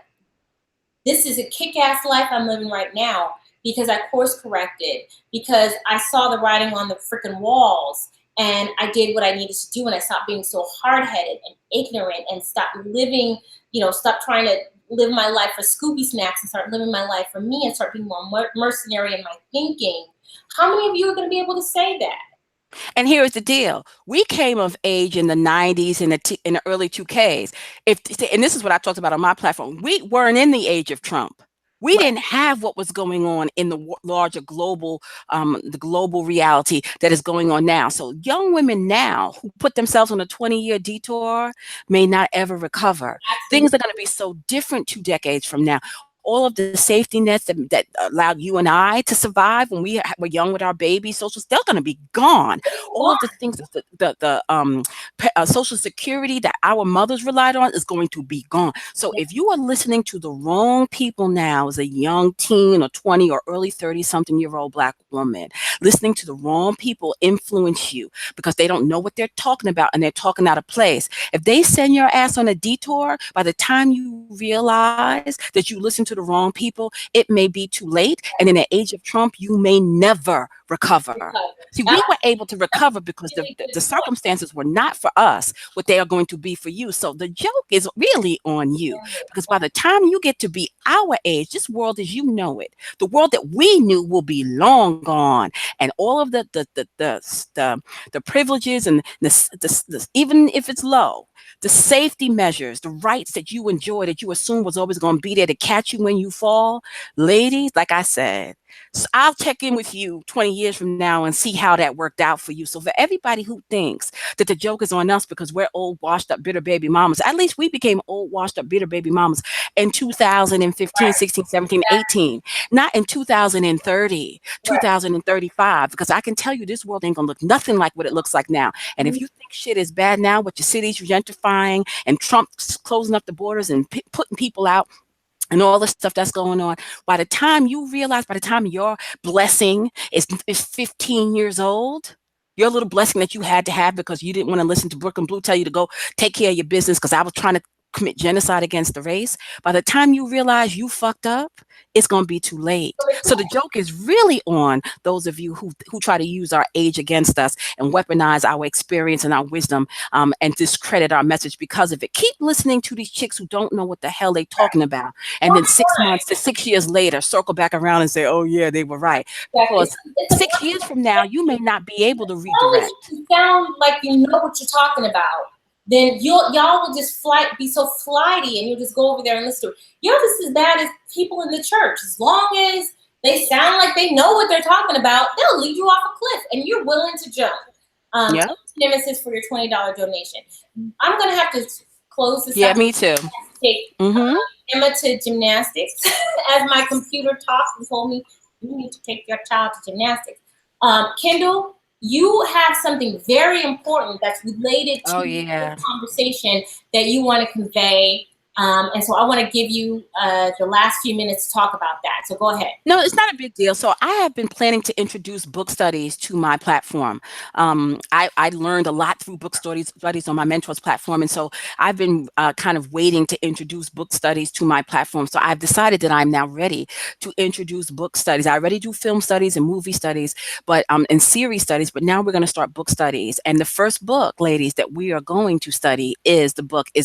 this is a kick-ass life I'm living right now because I course corrected, because I saw the writing on the freaking walls, and I did what I needed to do, and I stopped being so hard-headed and ignorant and stopped living, you know, stop trying to live my life for Scooby snacks and start living my life for me and start being more mercenary in my thinking. How many of you are going to be able to say that? And here's the deal. We came of age in the 90s and in the early 2Ks. And this is what I talked about on my platform. We weren't in the age of Trump. We didn't have what was going on in the larger global, the global reality that is going on now. So young women now who put themselves on a 20-year detour may not ever recover. Absolutely. Things are going to be so different 2 decades from now. All of the safety nets that allowed you and I to survive when we were young with our baby socials, they're going to be gone. All of the things, the Social Security that our mothers relied on is going to be gone. So if you are listening to the wrong people now as a young teen or 20 or early 30-something-year-old Black woman, listening to the wrong people influence you because they don't know what they're talking about and they're talking out of place. If they send your ass on a detour, by the time you realize that you listen to the wrong people, it may be too late. And in the age of Trump, you may never recover. See, we were able to recover because the circumstances were not for us what they are going to be for you. So the joke is really on you, because by the time you get to be our age, this world as you know it, the world that we knew, will be long gone. And all of the privileges and the even if it's low, the safety measures, the rights that you enjoy, that you assume was always going to be there to catch you when you fall, ladies, like I said, so I'll check in with you 20 years from now and see how that worked out for you. So for everybody who thinks that the joke is on us because we're old, washed up, bitter baby mamas, at least we became old, washed up, bitter baby mamas in 2015, 16, 17, 18, not in 2030, 2035, because I can tell you this world ain't gonna look nothing like what it looks like now. And if you think shit is bad now, with your cities gentrifying and Trump closing up the borders and putting people out, and all the stuff that's going on, by the time you realize, by the time your blessing is 15 years old, your little blessing that you had to have because you didn't want to listen to Brooklyn Blue tell you to go take care of your business because I was trying to commit genocide against the race, by the time you realize you fucked up, it's going to be too late. So the joke is really on those of you who try to use our age against us and weaponize our experience and our wisdom, and discredit our message because of it. Keep listening to these chicks who don't know what the hell they're talking about. And then 6 months to 6 years later, circle back around and say, oh yeah, they were right. Because 6 years from now, you may not be able to redirect. You sound like you know what you're talking about. Then y'all will just be so flighty, and you'll just go over there and listen to it. You're just as bad as people in the church. As long as they sound like they know what they're talking about, they'll lead you off a cliff, and you're willing to jump. Nemesis for your $20 donation. I'm gonna have to close this. Yeah, me too. Take Emma to gymnastics, as my computer talks and told me you need to take your child to gymnastics. Kendall, you have something very important that's related to the conversation that you want to convey And so I want to give you the last few minutes to talk about that. So go ahead. No, it's not a big deal. So I have been planning to introduce book studies to my platform. I learned a lot through book studies on my mentors platform. And so I've been kind of waiting to introduce book studies to my platform. So I've decided that I'm now ready to introduce book studies. I already do film studies and movie studies, but and series studies, but now we're going to start book studies. And the first book, ladies, that we are going to study is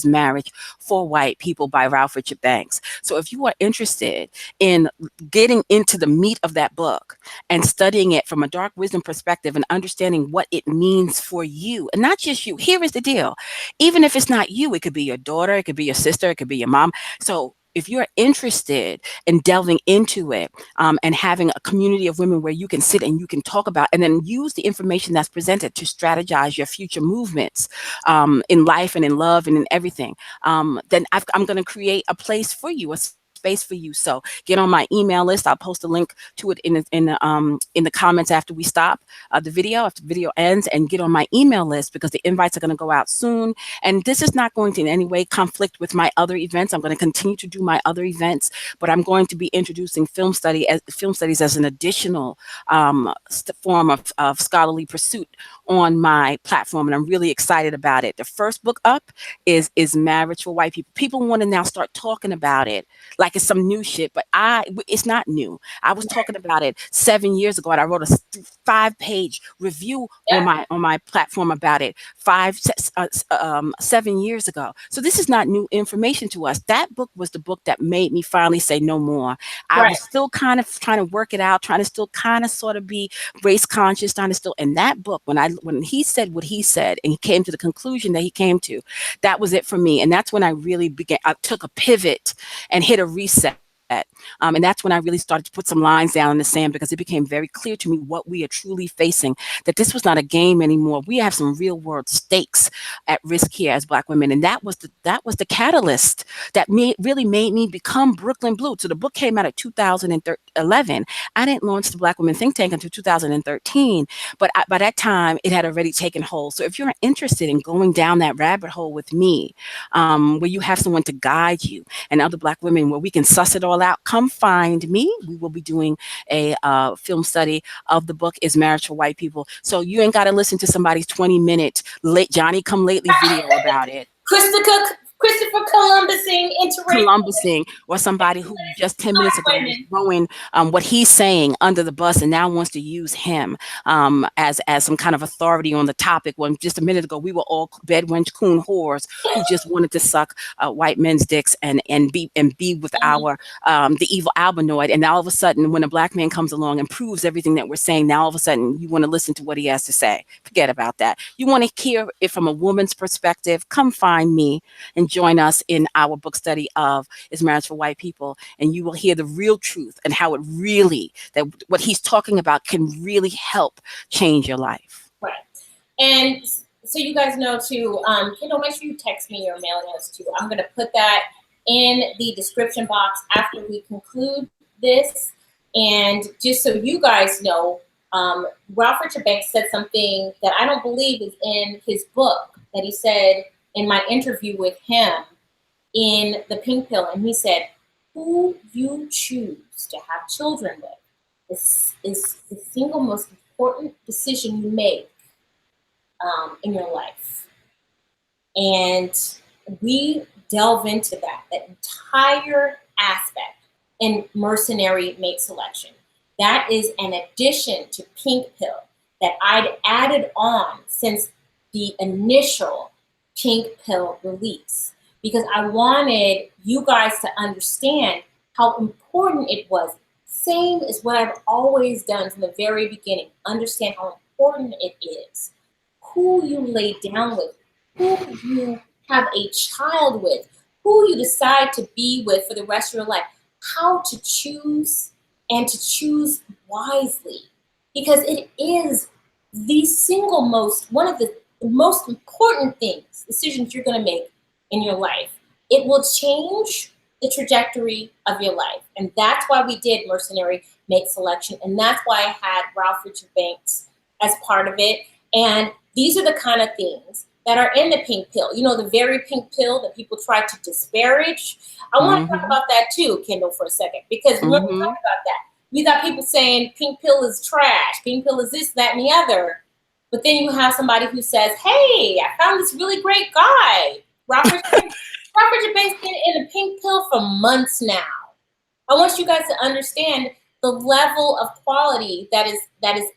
Marriage for White People by Ralph Richard Banks. So if you are interested in getting into the meat of that book and studying it from a dark wisdom perspective and understanding what it means for you, and not just you, here is the deal. Even if it's not you, it could be your daughter, it could be your sister, it could be your mom. So if you're interested in delving into it and having a community of women where you can sit and you can talk about and then use the information that's presented to strategize your future movements in life and in love and in everything, then I'm going to create a place for you, a space for you. So get on my email list. I'll post a link to it in the comments after we stop after the video ends, and get on my email list because the invites are going to go out soon. And this is not going to in any way conflict with my other events. I'm going to continue to do my other events, but I'm going to be introducing film studies as an additional form of scholarly pursuit on my platform, and I'm really excited about it. The first book up is Marriage for White People. People want to now start talking about it like it's some new shit, but it's not new. I was talking about it 7 years ago, and I wrote a 5-page review on my platform about it 7 years ago. So this is not new information to us. That book was the book that made me finally say no more. I was still kind of trying to work it out, trying to still kind of sort of be race conscious, trying to still. In that book, when he said what he said, and he came to the conclusion that he came to, that was it for me. And that's when I really began. I took a pivot and hit a reset. And that's when I really started to put some lines down in the sand, because it became very clear to me what we are truly facing, that this was not a game anymore. We have some real world stakes at risk here as Black women. And that was the catalyst that really made me become Brooklyn Blue. So the book came out in 2011. I didn't launch the Black Women Think Tank until 2013, but by that time it had already taken hold. So if you're interested in going down that rabbit hole with me, where you have someone to guide you and other Black women, where we can suss it all out, come find me. We will be doing a film study of the book Marriage for White People. So you ain't got to listen to somebody's 20-minute Johnny Come Lately video about it. Christopher Columbusing, or somebody who just 10 minutes ago was throwing what he's saying under the bus and now wants to use him as some kind of authority on the topic, when just a minute ago we were all bedwench coon whores who just wanted to suck white men's dicks and be with our the evil albinoid. And now all of a sudden, when a Black man comes along and proves everything that we're saying, now all of a sudden you want to listen to what he has to say. Forget about that. You want to hear it from a woman's perspective? Come find me and join us in our book study of Marriage for White People, and you will hear the real truth and how it really, that what he's talking about can really help change your life. Right. And so you guys know too, make sure you text me your mailing list too. I'm going to put that in the description box after we conclude this. And just so you guys know, Ralph Richard Banks said something that I don't believe is in his book, that he said in my interview with him in The Pink Pill. And he said, who you choose to have children with is the single most important decision you make in your life. And we delve into that entire aspect in Mercenary Mate Selection. That is an addition to Pink Pill that I'd added on since the initial Pink Pill release, because I wanted you guys to understand how important it was. Same as what I've always done from the very beginning. Understand how important it is. Who you lay down with, who you have a child with, who you decide to be with for the rest of your life, how to choose, and to choose wisely. Because it is the single one of the most important decisions you're going to make in your life. It will change the trajectory of your life. And that's why we did Mercenary Mate Selection. And that's why I had Ralph Richard Banks as part of it. And these are the kind of things that are in the pink pill. You know, the very pink pill that people try to disparage. I want to talk about that too, Kendall, for a second, because we're going to talk about that. We got people saying pink pill is trash, pink pill is this, that, and the other. But then you have somebody who says, hey, I found this really great guy. Robert Jabank's been in a pink pill for months now. I want you guys to understand the level of quality that is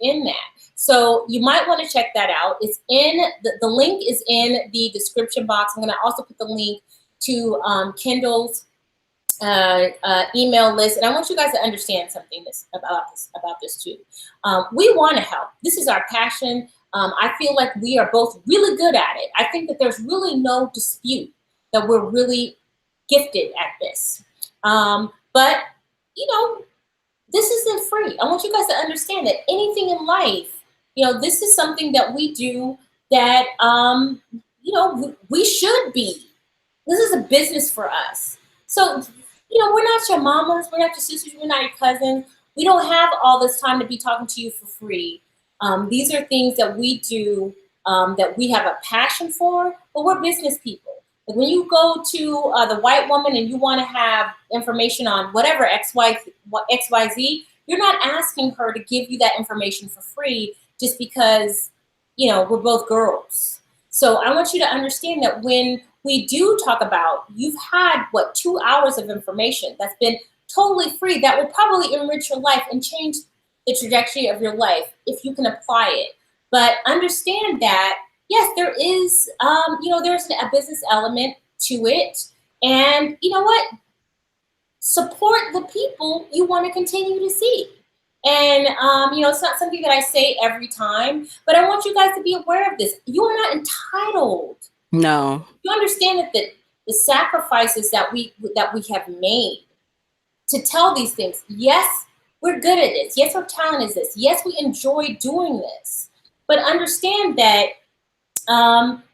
in that. So you might want to check that out. It's in the link is in the description box. I'm going to also put the link to Kendall's email list, and I want you guys to understand something about this too. We want to help. This is our passion. I feel like we are both really good at it. I think that there's really no dispute that we're really gifted at this. But you know, this isn't free. I want you guys to understand that anything in life, you know, this is something that we do that you know, we should be. This is a business for us. So, you know, we're not your mamas, we're not your sisters, we're not your cousins. We don't have all this time to be talking to you for free. These are things that we do that we have a passion for, but we're business people. Like when you go to the white woman and you want to have information on whatever XYZ, you're not asking her to give you that information for free just because, you know, we're both girls. So I want you to understand that when we do talk about, you've had, 2 hours of information that's been totally free that will probably enrich your life and change the trajectory of your life if you can apply it. But understand that, yes, there is, you know, there's a business element to it. And you know what? Support the people you want to continue to see. And, you know, it's not something that I say every time, but I want you guys to be aware of this. You are not entitled. No. You understand that the sacrifices that we have made to tell these things. Yes, we're good at this. Yes, our talent is this. Yes, we enjoy doing this. But understand that,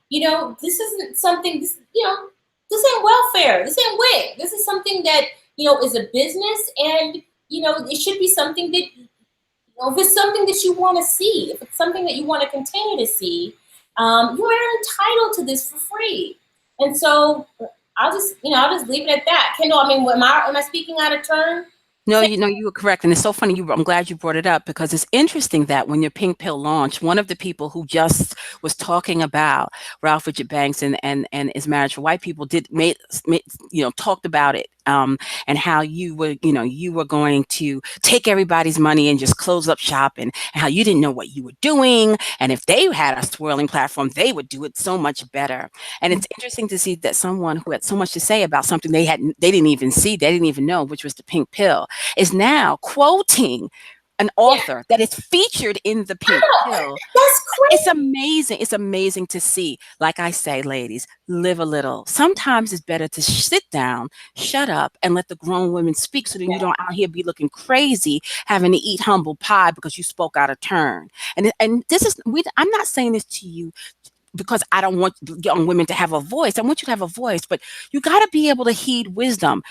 you know, this isn't something, you know, this ain't welfare. This ain't WIC. This is something that, you know, is a business, and, you know, it should be something that, you know, if it's something that you want to see, if it's something that you want to continue to see, you are entitled to this for free. And so I'll just leave it at that. Kendall, I mean, am I speaking out of turn? No, you were correct. And it's so funny. I'm glad you brought it up, because it's interesting that when your pink pill launched, one of the people who just was talking about Ralph Richard Banks and his marriage for white people talked about it. And how you were going to take everybody's money and just close up shop, and how you didn't know what you were doing. And if they had a swirling platform, they would do it so much better. And it's interesting to see that someone who had so much to say about something they didn't even see, they didn't even know, which was the pink pill, is now quoting an author that is featured in the pink pill. That's crazy. It's amazing. It's amazing to see. Like I say, ladies, live a little. Sometimes it's better to sit down, shut up, and let the grown women speak, so that you don't out here be looking crazy, having to eat humble pie because you spoke out of turn. And this is, I'm not saying this to you because I don't want young women to have a voice. I want you to have a voice, but you got to be able to heed wisdom.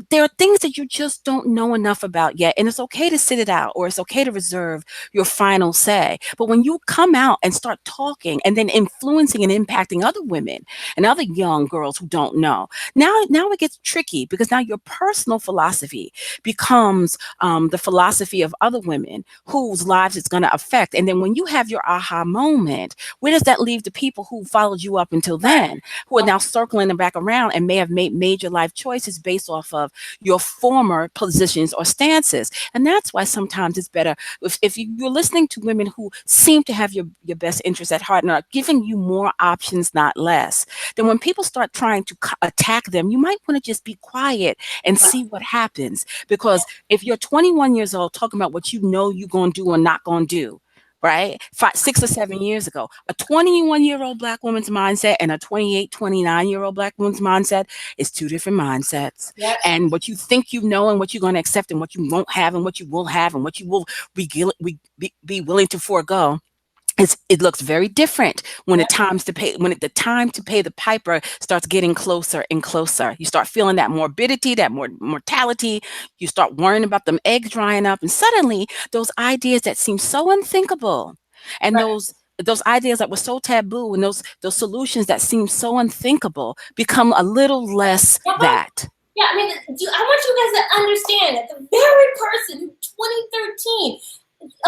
There are things that you just don't know enough about yet, and it's okay to sit it out, or it's okay to reserve your final say. But when you come out and start talking and then influencing and impacting other women and other young girls who don't know, now it gets tricky, because now your personal philosophy becomes the philosophy of other women whose lives it's going to affect. And then when you have your aha moment, where does that leave the people who followed you up until then, who are now circling back around and may have made major life choices based off of your former positions or stances? And that's why sometimes it's better if you're listening to women who seem to have your best interests at heart and are giving you more options, not less. Then when people start trying to attack them, you might want to just be quiet and see what happens. Because if you're 21 years old talking about what you know you're going to do or not going to do, right? 6 or 7 years ago, a 21-year-old Black woman's mindset and a 28, 29-year-old Black woman's mindset is two different mindsets. Yep. And what you think you know and what you're going to accept and what you won't have and what you will have and what you will be willing to forego, it looks very different when the time to pay the piper starts getting closer and closer. You start feeling that morbidity, that mortality. You start worrying about them eggs drying up, and suddenly those ideas that seem so unthinkable and those those ideas that were so taboo and those solutions that seem so unthinkable become a little less that. Yeah, I mean, I want you guys to understand that the very person who 2013,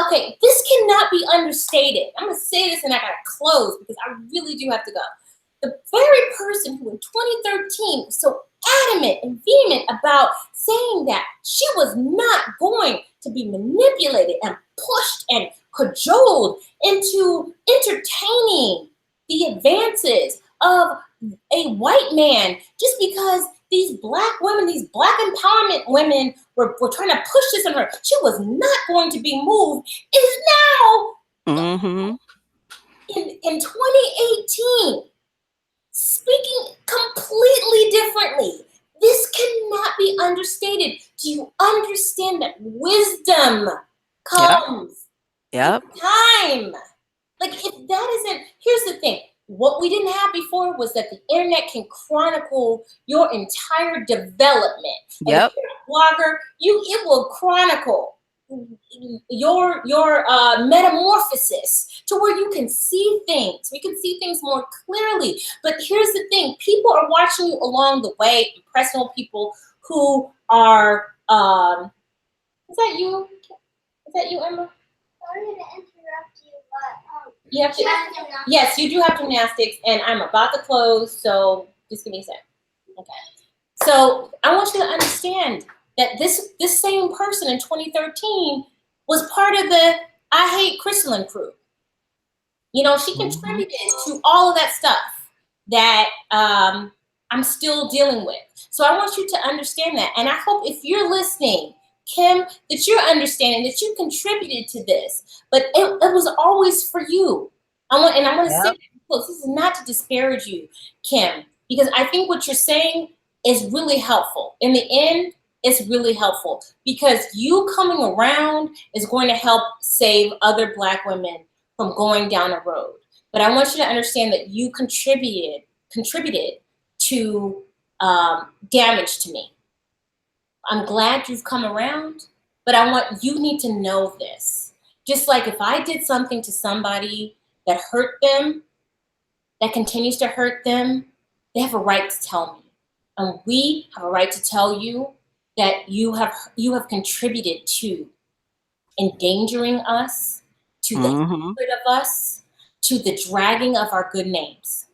okay, this cannot be understated. I'm gonna say this and I gotta close because I really do have to go. The very person who in 2013 was so adamant and vehement about saying that she was not going to be manipulated and pushed and cajoled into entertaining the advances of a white man just because these black women, these black empowerment women were trying to push this on her. She was not going to be moved. Is now in 2018 speaking completely differently. This cannot be understated. Do you understand that wisdom comes with time? Like, if that isn't, here's the thing. What we didn't have before was that the internet can chronicle your entire development. And if you're a blogger, it will chronicle your metamorphosis to where you can see things. We can see things more clearly. But here's the thing: people are watching you along the way. Impressionable people who are. Is that you? Is that you, Emma? Sorry to interrupt you, but you have to. Yes, you do have gymnastics, and I'm about to close. So just give me a sec. Okay. So I want you to understand that this same person in 2013 was part of the I Hate Christelyn crew. You know, she contributed to all of that stuff that I'm still dealing with. So I want you to understand that. And I hope if you're listening, Kim, that you're understanding that you contributed to this. But it was always for you. I want to say that, this is not to disparage you, Kim, because I think what you're saying is really helpful. In the end, it's really helpful because you coming around is going to help save other Black women from going down a road. But I want you to understand that you contributed to damage to me. I'm glad you've come around, but you need to know this. Just like if I did something to somebody that hurt them, that continues to hurt them, they have a right to tell me. And we have a right to tell you that you have contributed to endangering us, to the hatred of us, to the dragging of our good names.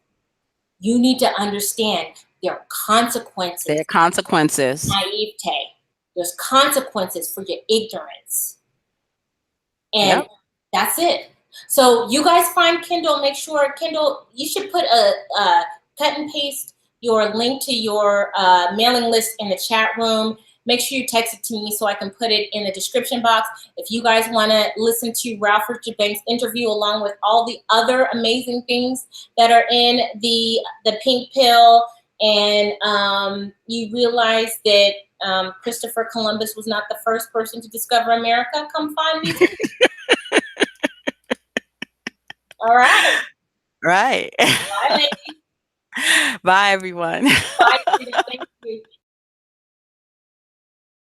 You need to understand there are consequences. There are consequences. Naivete. There's consequences for your ignorance. And that's it. So you guys find Kendall, make sure, Kendall, you should put cut and paste your link to your mailing list in the chat room. Make sure you text it to me so I can put it in the description box. If you guys want to listen to Ralph Richard Banks' interview along with all the other amazing things that are in the pink pill, and you realize that Christopher Columbus was not the first person to discover America, come find me. All right. Right. Bye, ladies. Bye, everyone. Bye.